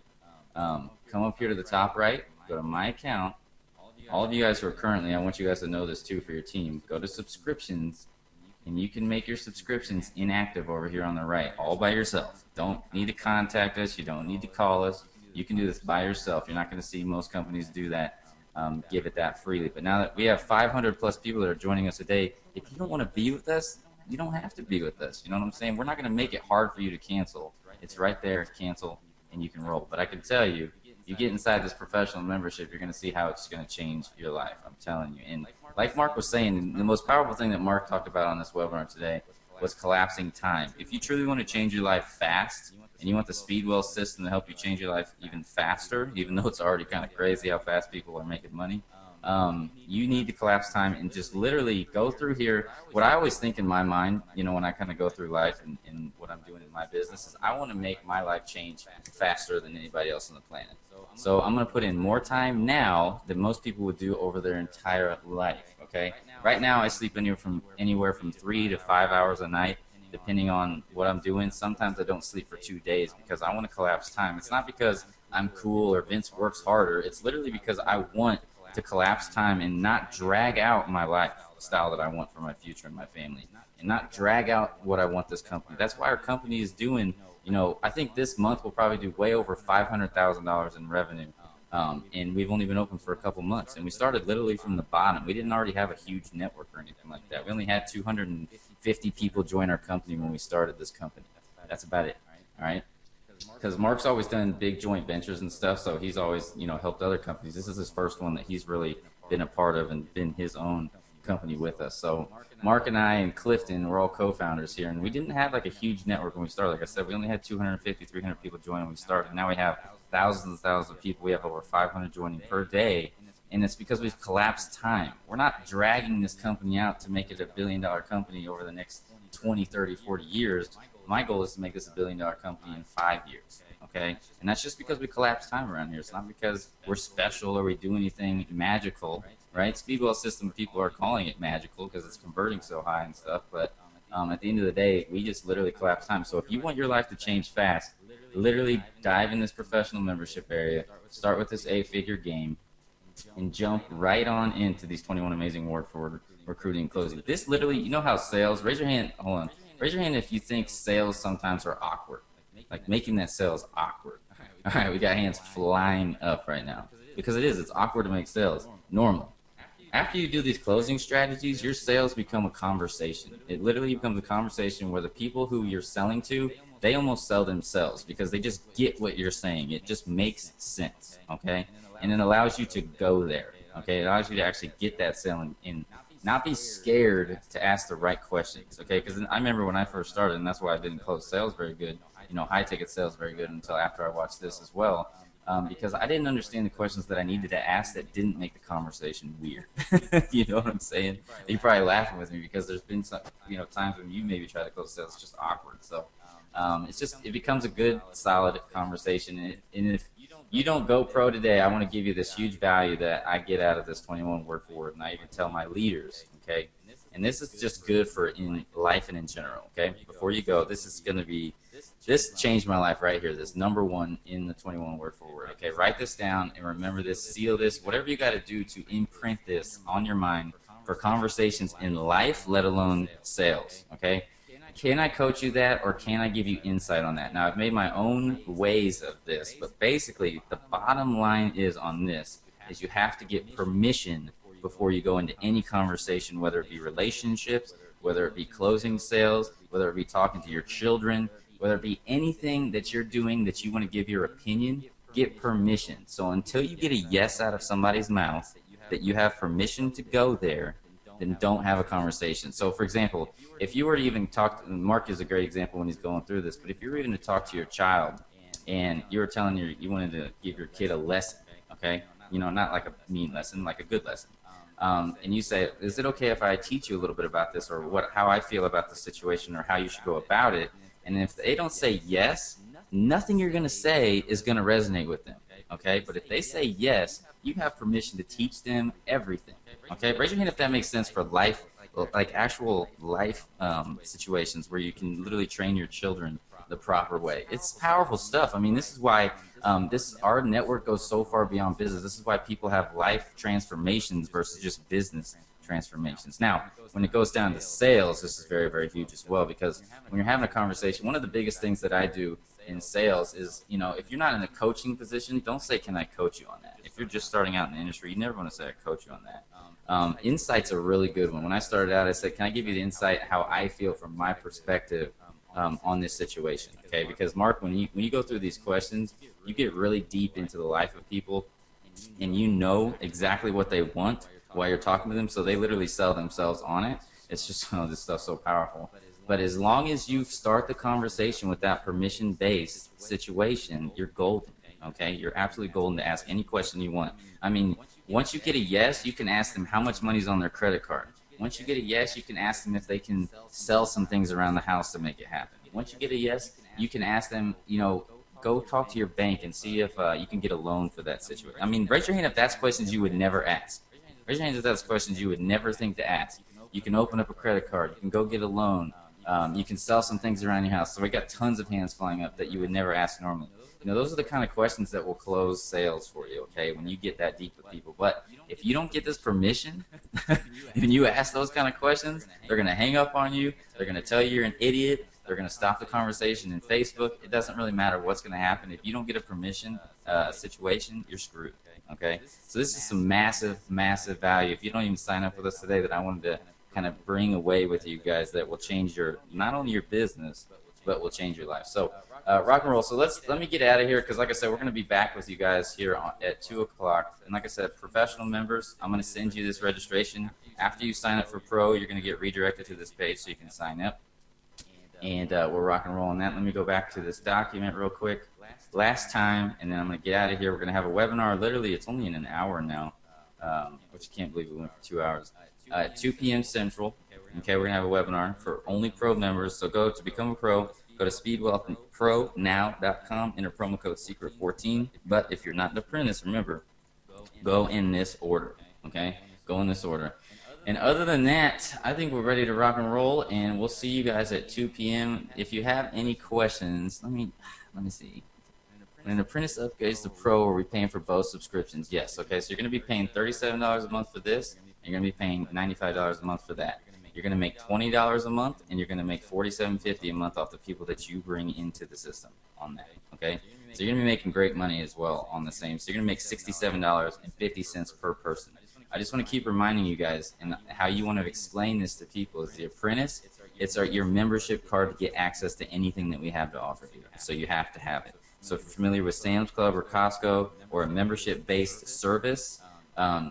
Come up here to the top right, go to my account. All of you guys who are currently, I want you guys to know this too for your team, go to subscriptions, and you can make your subscriptions inactive over here on the right, all by yourself. Don't need to contact us. You don't need to call us. You can do this by yourself. You're not going to see most companies do that, give it that freely. But now that we have 500 plus people that are joining us today, if you don't want to be with us, you don't have to be with us. You know what I'm saying? We're not going to make it hard for you to cancel. It's right there, cancel, and you can roll. But I can tell you, you get inside this professional membership, you're going to see how it's going to change your life. I'm telling you. And like Mark was saying, the most powerful thing that Mark talked about on this webinar today was collapsing time. If you truly want to change your life fast, and you want the Speedwell system to help you change your life even faster, even though it's already kind of crazy how fast people are making money, you need to collapse time and just literally go through here. What I always think in my mind, you know, when I kind of go through life and what I'm doing in my business is I want to make my life change faster than anybody else on the planet. So I'm going to put in more time now than most people would do over their entire life, okay? Right now I sleep anywhere from 3 to 5 hours a night, depending on what I'm doing. Sometimes I don't sleep for 2 days because I want to collapse time. It's not because I'm cool or Vince works harder. It's literally because I want to collapse time and not drag out my lifestyle that I want for my future and my family, and not drag out what I want this company. That's why our company is doing, you know, I think this month we'll probably do way over $500,000 in revenue. And we've only been open for a couple months, and we started literally from the bottom. We didn't already have a huge network or anything like that. We only had 250 people join our company when we started this company. That's about it, all right? Because Mark's always done big joint ventures and stuff, so he's always, you know, helped other companies. This is his first one that he's really been a part of and been his own company with us. So Mark and I and Clifton were all co-founders here, and we didn't have like a huge network when we started. Like I said, we only had 250, 300 people join when we started. Now we have thousands and thousands of people. We have over 500 joining per day, and it's because we've collapsed time. We're not dragging this company out to make it a billion-dollar company over the next 20, 30, 40 years. My goal is to make this a billion-dollar company in 5 years, okay? And that's just because we collapse time around here. It's not because we're special or we do anything magical, right? Speedwell system, people are calling it magical because it's converting so high and stuff, but at the end of the day, we just literally collapse time. So if you want your life to change fast, literally dive in this professional membership area, start with this 8-figure game, and jump right on into these 21 amazing work for recruiting and closing. This literally, you know how sales, raise your hand, hold on. Raise your hand if you think sales sometimes are awkward. Like making that sales awkward. All right, we got hands flying up right now. Because it is, it's awkward to make sales. Normal. After you do these closing strategies, your sales become a conversation. It literally becomes a conversation where the people who you're selling to, they almost sell themselves because they just get what you're saying. It just makes sense, okay? And it allows you to go there, okay? It allows you to actually get that sale and not be scared to ask the right questions, okay? Because I remember when I first started, and that's why I didn't close sales very good, you know, high-ticket sales very good until after I watched this as well, because I didn't understand the questions that I needed to ask that didn't make the conversation weird. You know what I'm saying? You're probably laughing with me because there's been some, you know, times when you maybe try to close sales, it's just awkward. So it becomes a good, solid conversation. And if you don't go pro today, I want to give you this huge value that I get out of this 21 word forward, and I even tell my leaders, okay? And this is just good for in life and in general, okay? Before you go, this changed my life right here, this number one in the 21 word forward, okay? Write this down and remember this, seal this, whatever you got to do to imprint this on your mind for conversations in life, let alone sales, okay? Can I coach you that, or can I give you insight on that? Now, I've made my own ways of this, but basically the bottom line is on this is you have to get permission before you go into any conversation, whether it be relationships, whether it be closing sales, whether it be talking to your children, whether it be anything that you're doing that you want to give your opinion, get permission. So until you get a yes out of somebody's mouth that you have permission to go there, then don't have a conversation. So, for example, if you were to even talk, Mark is a great example when he's going through this, but if you were even to talk to your child and you were telling you wanted to give your kid a lesson, okay, you know, not like a mean lesson, like a good lesson, and you say, is it okay if I teach you a little bit about this, or how I feel about the situation, or how you should go about it? And if they don't say yes, nothing you're going to say is going to resonate with them, okay? But if they say yes, you have permission to teach them everything, okay? Raise your hand if that makes sense for life, like actual life situations where you can literally train your children the proper way. It's powerful stuff. I mean, this is why our network goes so far beyond business. This is why people have life transformations versus just business transformations. Now, when it goes down to sales, this is very, very huge as well, because when you're having a conversation, one of the biggest things that I do in sales is, you know, if you're not in a coaching position, don't say, can I coach you on that? If you're just starting out in the industry, you never want to say, I coach you on that. Insight's a really good one. When I started out, I said, can I give you the insight how I feel from my perspective on this situation, okay? Because, Mark, when you go through these questions, you get really deep into the life of people, and you know exactly what they want while you're talking to them, so they literally sell themselves on it. It's just, oh, this stuff's so powerful. But as long as you start the conversation with that permission-based situation, you're golden, okay? You're absolutely golden to ask any question you want. I mean, once you get a yes, you can ask them how much money's on their credit card. Once you get a yes, you can ask them if they can sell some things around the house to make it happen. Once you get a yes, you can ask them, you know, go talk to your bank and see if you can get a loan for that situation. I mean, raise your hand if that's questions you would never ask. Raise your hand if that's questions you would never think to ask. You can open up a credit card. You can go get a loan. You can sell some things around your house. So we got tons of hands flying up that you would never ask normally. You know, those are the kind of questions that will close sales for you, okay, when you get that deep with people. But if you don't get this permission and you ask those kind of questions, they're going to hang up on you. They're going to tell you you're an idiot. They're going to stop the conversation in Facebook. It doesn't really matter what's going to happen. If you don't get a permission situation, you're screwed, okay? So this is some massive, massive value. If you don't even sign up with us today, that I wanted to kind of bring away with you guys that will change your, not only your business, but will change your life. So rock and roll. So let me get out of here because, like I said, we're going to be back with you guys here at 2 o'clock. And like I said, professional members, I'm going to send you this registration. After you sign up for Pro, you're going to get redirected to this page so you can sign up. And we'll rock and roll on that. Let me go back to this document real quick. Last time, and then I'm going to get out of here. We're going to have a webinar. Literally, it's only in an hour now, which I can't believe we went for 2 hours. At 2 p.m. Central. Okay, we're going to have a webinar for only Pro members. So go to become a Pro. Go to speedwealthpronow.com. Enter promo code SECRET14. But if you're not an apprentice, remember, go in this order. Okay, go in this order. And other than that, I think we're ready to rock and roll, and we'll see you guys at 2 p.m. If you have any questions, let me see. When an apprentice upgrades to Pro, are we paying for both subscriptions? Yes. Okay, so you're going to be paying $37 a month for this, and you're going to be paying $95 a month for that. You're going to make $20 a month, and you're going to make $47.50 a month off the people that you bring into the system on that. Okay, so you're going to be making great money as well on the same. So you're going to make $67.50 per person. I just want to keep reminding you guys, and how you want to explain this to people is the apprentice. It's your membership card to get access to anything that we have to offer you. So you have to have it. So if you're familiar with Sam's Club or Costco or a membership-based service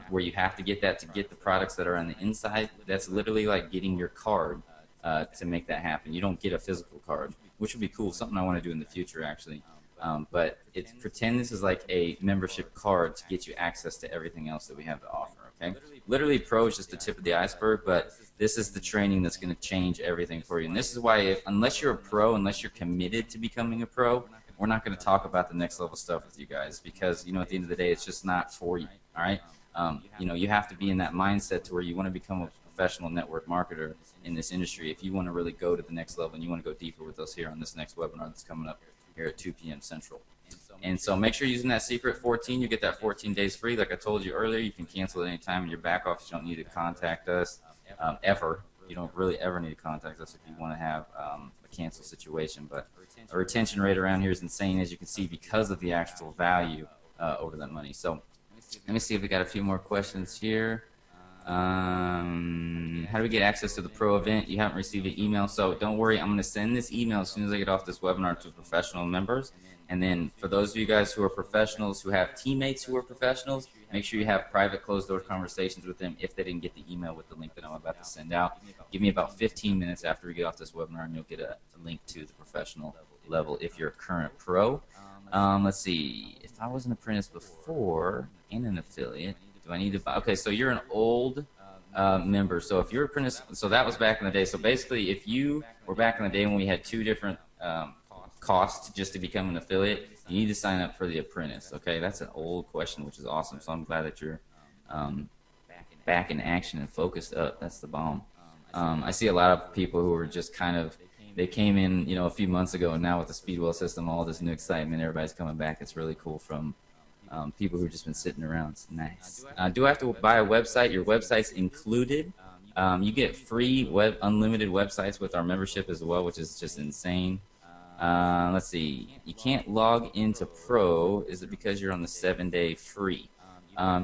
where you have to get that to get the products that are on the inside, that's literally like getting your card to make that happen. You don't get a physical card, which would be cool. Something I want to do in the future, actually. But pretend this is like a membership card to get you access to everything else that we have to offer. Okay? Literally, Pro is just the tip of the iceberg, but this is the training that's going to change everything for you. And this is why, unless you're a Pro, unless you're committed to becoming a Pro, we're not going to talk about the next level stuff with you guys because, at the end of the day, it's just not for you. All right? You have to be in that mindset to where you want to become a professional network marketer in this industry if you want to really go to the next level and you want to go deeper with us here on this next webinar that's coming up here at 2 p.m. Central. And so make sure you're using that secret 14. You get that 14 days free. Like I told you earlier, you can cancel at any time in your back office. You don't need to contact us ever. You don't really ever need to contact us if you want to have a cancel situation. But our retention rate around here is insane, as you can see, because of the actual value over that money. So let me see if we got a few more questions here. How do we get access to the Pro event? You haven't received an email, so don't worry. I'm going to send this email as soon as I get off this webinar to professional members. And then for those of you guys who are professionals, who have teammates who are professionals, make sure you have private closed-door conversations with them if they didn't get the email with the link that I'm about to send out. Give me about 15 minutes after we get off this webinar, and you'll get a link to the professional level if you're a current Pro. Let's see. If I was an apprentice before and an affiliate, do I need to buy? Okay, so you're an old member. So if you're an apprentice, so that was back in the day. So basically, if you were back in the day when we had two different costs just to become an affiliate, you need to sign up for the apprentice. Okay, that's an old question, which is awesome. So I'm glad that you're back in action and focused up. That's the bomb. I see a lot of people who are just kind of, they came in, a few months ago, and now with the Speedwell system, all this new excitement, everybody's coming back. It's really cool from people who've just been sitting around. It's nice. Do I have to buy a website? Your website's included. You get free unlimited websites with our membership as well, which is just insane. Let's see. You can't log into Pro. Is it because you're on the 7-day free?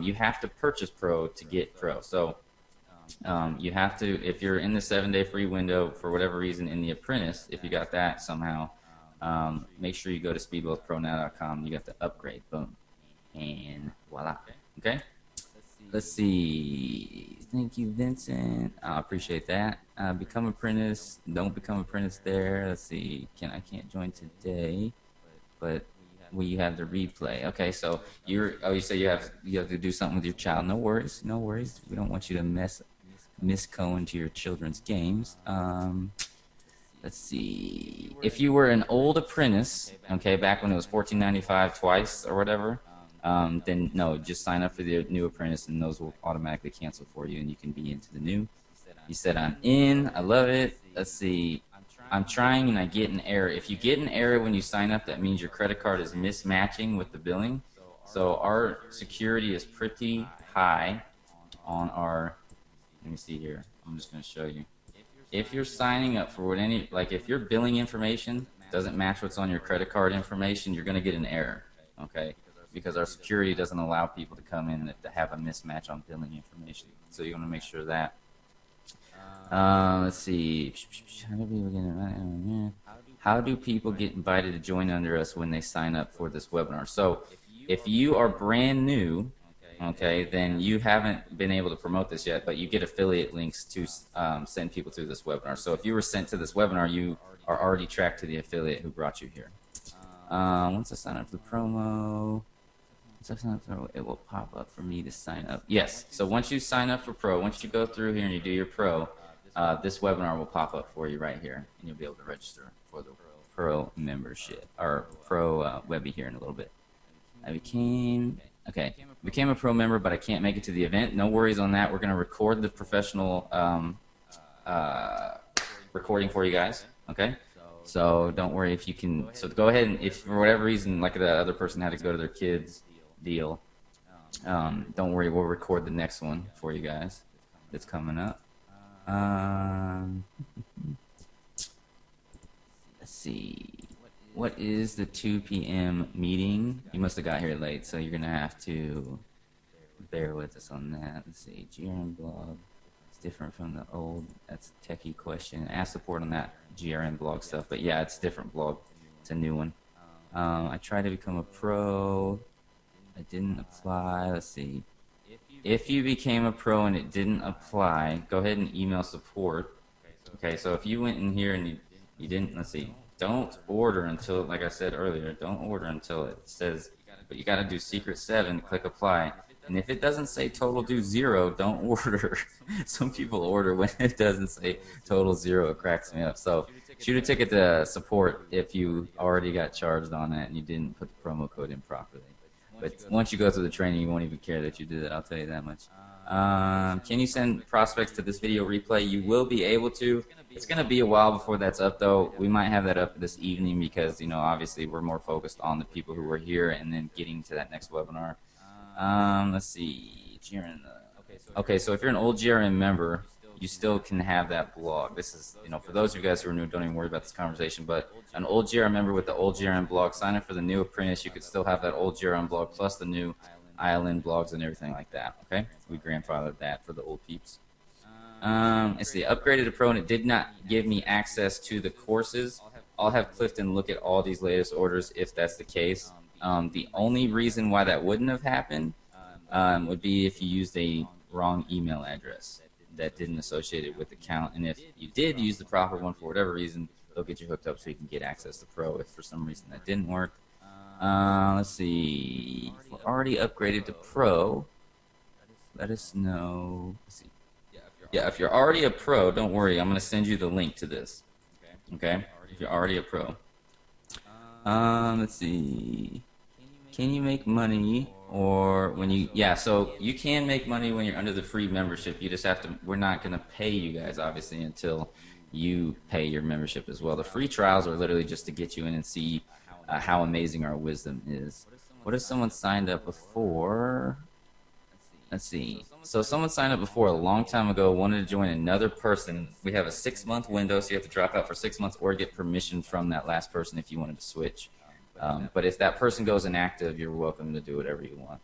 You have to purchase Pro to get Pro. So you have to, if you're in the 7-day free window for whatever reason in the apprentice, if you got that somehow, make sure you go to speedwealthpronow.com. You got the upgrade. Boom. And voila. Okay? Let's see. Thank you, Vincent. I appreciate that. Become apprentice. Don't become apprentice there. Let's see. I can't join today, but you have the replay. Okay, so you say you have to do something with your child. No worries. No worries. We don't want you to miss into your children's games. Let's see. If you were an old apprentice, okay, back when it was $14.95 twice or whatever, then no, just sign up for the new apprentice, and those will automatically cancel for you, and you can be into the new. You said I'm in. I love it. Let's see. I'm trying, and I get an error. If you get an error when you sign up, that means your credit card is mismatching with the billing. So our security is pretty high on our. Let me see here. I'm just going to show you. If you're signing up for if your billing information doesn't match what's on your credit card information, you're going to get an error. Okay. Because our security doesn't allow people to come in to have a mismatch on billing information. So you want to make sure of that. Let's see. how do people get invited to join under us when they sign up for this webinar? So if you are brand new, okay, then you haven't been able to promote this yet, but you get affiliate links to send people to this webinar. So if you were sent to this webinar, you are already tracked to the affiliate who brought you here. Once I sign up for the promo, it will pop up for me to sign up. Yes, so once you sign up for Pro, once you go through here and you do your Pro, this webinar will pop up for you right here, and you'll be able to register for the Pro membership, or Pro Webby here in a little bit. I became a Pro member, but I can't make it to the event. No worries on that. We're going to record the professional recording for you guys, okay? So don't worry if you can. So go ahead and if for whatever reason, like the other person had to go to their kids' deal, don't worry. We'll record the next one for you guys that's coming up. Let's see. What is the 2 p.m. meeting? You must have got here late, so you're going to have to bear with us on that. Let's see. GRM blog. It's different from the old. That's a techie question. Ask support on that GRM blog stuff. But yeah, it's a different blog. It's a new one. I tried to become a pro. I didn't apply. Let's see. If you became a pro and it didn't apply, go ahead and email support. Okay, so if you went in here and you didn't, let's see. Don't order until, like I said earlier, don't order until it says, but you got to do secret 7, click apply. And if it doesn't say total due 0, don't order. Some people order when it doesn't say total 0. It cracks me up. So shoot a ticket to support if you already got charged on that and you didn't put the promo code in properly. But once you go through the training, you won't even care that you did it. I'll tell you that much. Can you send prospects to this video replay? You will be able to. It's going to be a while before that's up, though. We might have that up this evening because, you know, obviously we're more focused on the people who were here and then getting to that next webinar. Let's see. Okay, so if you're an old GRM member, you still can have that blog. This is, you know, for those of you guys who are new, don't even worry about this conversation, but an old GRM member with the old GRM blog, sign up for the new apprentice. You could still have that old GRM blog plus the new ILN blogs and everything like that, okay? We grandfathered that for the old peeps. Let's see, upgraded to Pro and it did not give me access to the courses. I'll have Clifton look at all these latest orders if that's the case. The only reason why that wouldn't have happened would be if you used a wrong email address that didn't associate it with the account. And if you did use the proper one for whatever reason, they'll get you hooked up so you can get access to Pro if for some reason that didn't work. Let's see. If we're already upgraded to Pro, let us know. Let's see. Yeah, if you're already a pro, don't worry. I'm going to send you the link to this. Okay? If you're already a pro. Let's see. Can you make money or when you... Yeah, so you can make money when you're under the free membership. You just have to... We're not going to pay you guys, obviously, until you pay your membership as well. The free trials are literally just to get you in and see how amazing our wisdom is. What if someone signed up before... Let's see. So someone signed up before a long time ago, wanted to join another person. We have a 6-month window, so you have to drop out for 6 months or get permission from that last person if you wanted to switch. But if that person goes inactive, you're welcome to do whatever you want.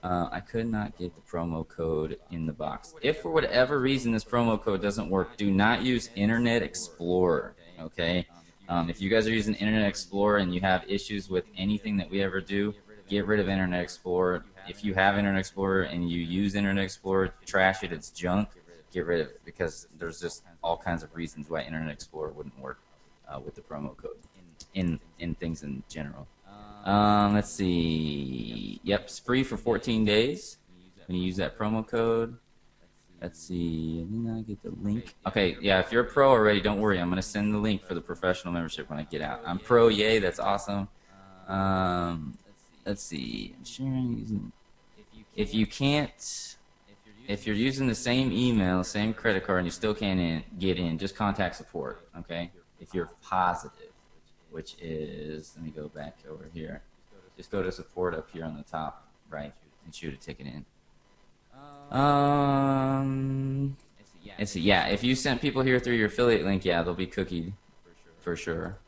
I could not get the promo code in the box. If for whatever reason this promo code doesn't work, do not use Internet Explorer, okay? If you guys are using Internet Explorer and you have issues with anything that we ever do, get rid of Internet Explorer. If you have Internet Explorer and you use Internet Explorer, trash it, it's junk, get rid of it because there's just all kinds of reasons why Internet Explorer wouldn't work with the promo code in things in general. Let's see. Yep, it's free for 14 days when you use that promo code. Let's see. Didn't I get the link? Okay, yeah, if you're a pro already, don't worry. I'm going to send the link for the professional membership when I get out. I'm pro, yay, that's awesome. Let's see. I'm sharing using. If you're using the same email, same credit card, and you still can't get in, just contact support, okay? If you're positive, which is, let me go back over here. Just go to support up here on the top right and shoot a ticket in. Let's see. Yeah, if you sent people here through your affiliate link, yeah, they'll be cookied for sure.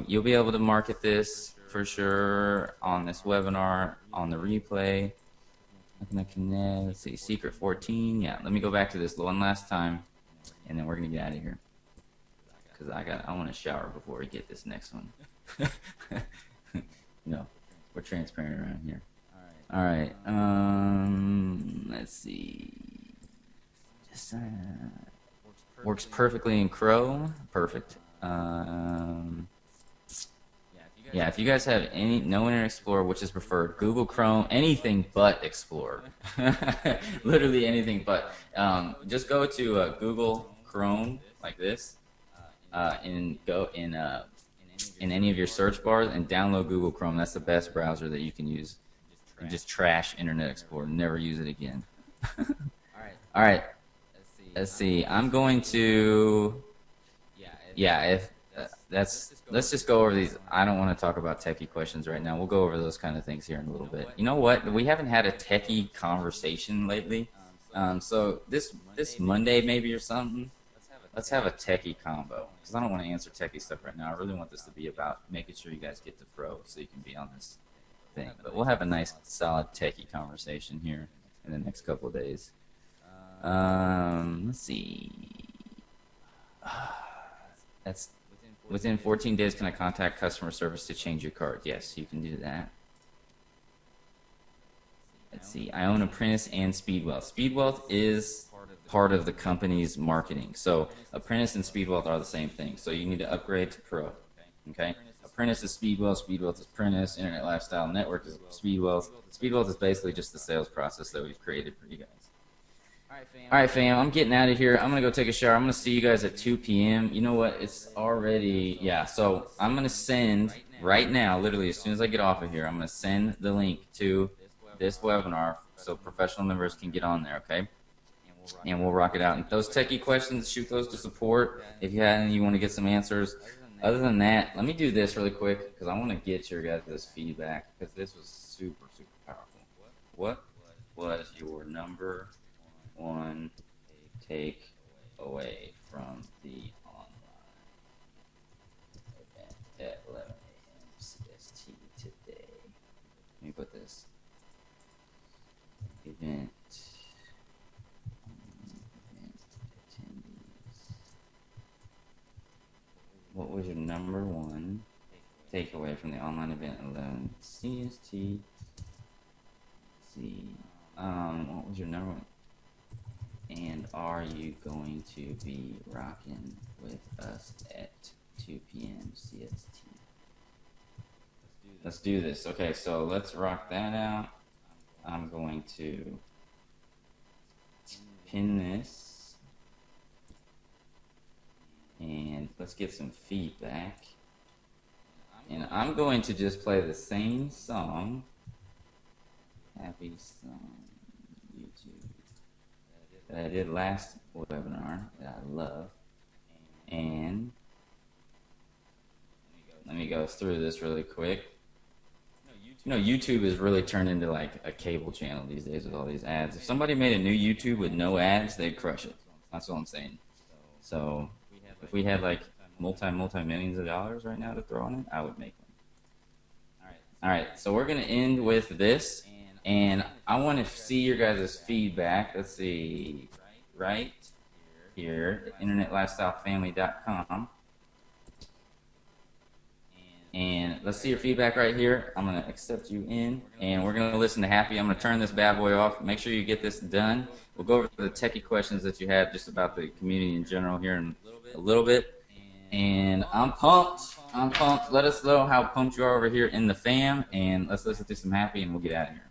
You'll be able to market this for sure on this webinar, on the replay. How can I connect? Let's see, secret 14. Yeah, let me go back to this one last time, and then we're going to get out of here. because I want to shower before we get this next one. No, we're transparent around here. All right. Let's see. Just works perfectly in Crow. Perfect. Yeah, if you guys have no Internet Explorer, which is preferred, Google Chrome, anything but Explorer. Literally anything but. Just go to Google Chrome like this, and go in any of your search bars and download Google Chrome. That's the best browser that you can use. You just trash Internet Explorer. Never use it again. All right. Let's see. I'm going to. Yeah, let's just go over these. I don't want to talk about techie questions right now. We'll go over those kind of things here in a little bit. You know what? We haven't had a techie conversation lately. So this Monday maybe or something, let's have a techie combo, because I don't want to answer techie stuff right now. I really want this to be about making sure you guys get to pro so you can be on this thing. But we'll have a nice solid techie conversation here in the next couple of days. Let's see. That's within 14 days. Can I contact customer service to change your card? Yes, you can do that. Let's see. I own Apprentice and Speedwealth. Speedwealth is part of the company's marketing. So Apprentice and Speedwealth are the same thing. So you need to upgrade to Pro. Okay. Apprentice is Speedwealth. Speedwealth is Apprentice. Internet Lifestyle Network is Speedwealth. Speedwealth is basically just the sales process that we've created for you guys. All right, fam, I'm getting out of here. I'm going to go take a shower. I'm going to see you guys at 2 p.m. You know what? It's already, yeah, so I'm going to send right now, literally as soon as I get off of here, I'm going to send the link to this webinar so professional members can get on there, okay? And we'll rock it out. And those techie questions, shoot those to support if you have any, you want to get some answers. Other than that, let me do this really quick because I want to get your guys' feedback because this was super, super powerful. What was your number one take away from the online event at 11 a.m. CST today? Let me put this. Event attendees. What was your number one takeaway from the online event at 11 CST? See. What was your number one? And are you going to be rocking with us at 2 p.m. CST? Let's do this. Okay, so let's rock that out. I'm going to pin this. And let's get some feedback. And I'm going to just play the same song. Happy song. YouTube. That I did last webinar that I love. And let me go through this really quick. You know, YouTube has really turned into like a cable channel these days with all these ads. If somebody made a new YouTube with no ads, they'd crush it. That's all I'm saying. So if we had like multi-millions of dollars right now to throw on it, I would make one. All right, so we're going to end with this. And I want to see your guys' feedback. Let's see, right here, internetlifestylefamily.com. And let's see your feedback right here. I'm going to accept you in, and we're going to listen to Happy. I'm going to turn this bad boy off. Make sure you get this done. We'll go over the techie questions that you have just about the community in general here in a little bit. And I'm pumped. I'm pumped. Let us know how pumped you are over here in the fam, and let's listen to some Happy, and we'll get out of here.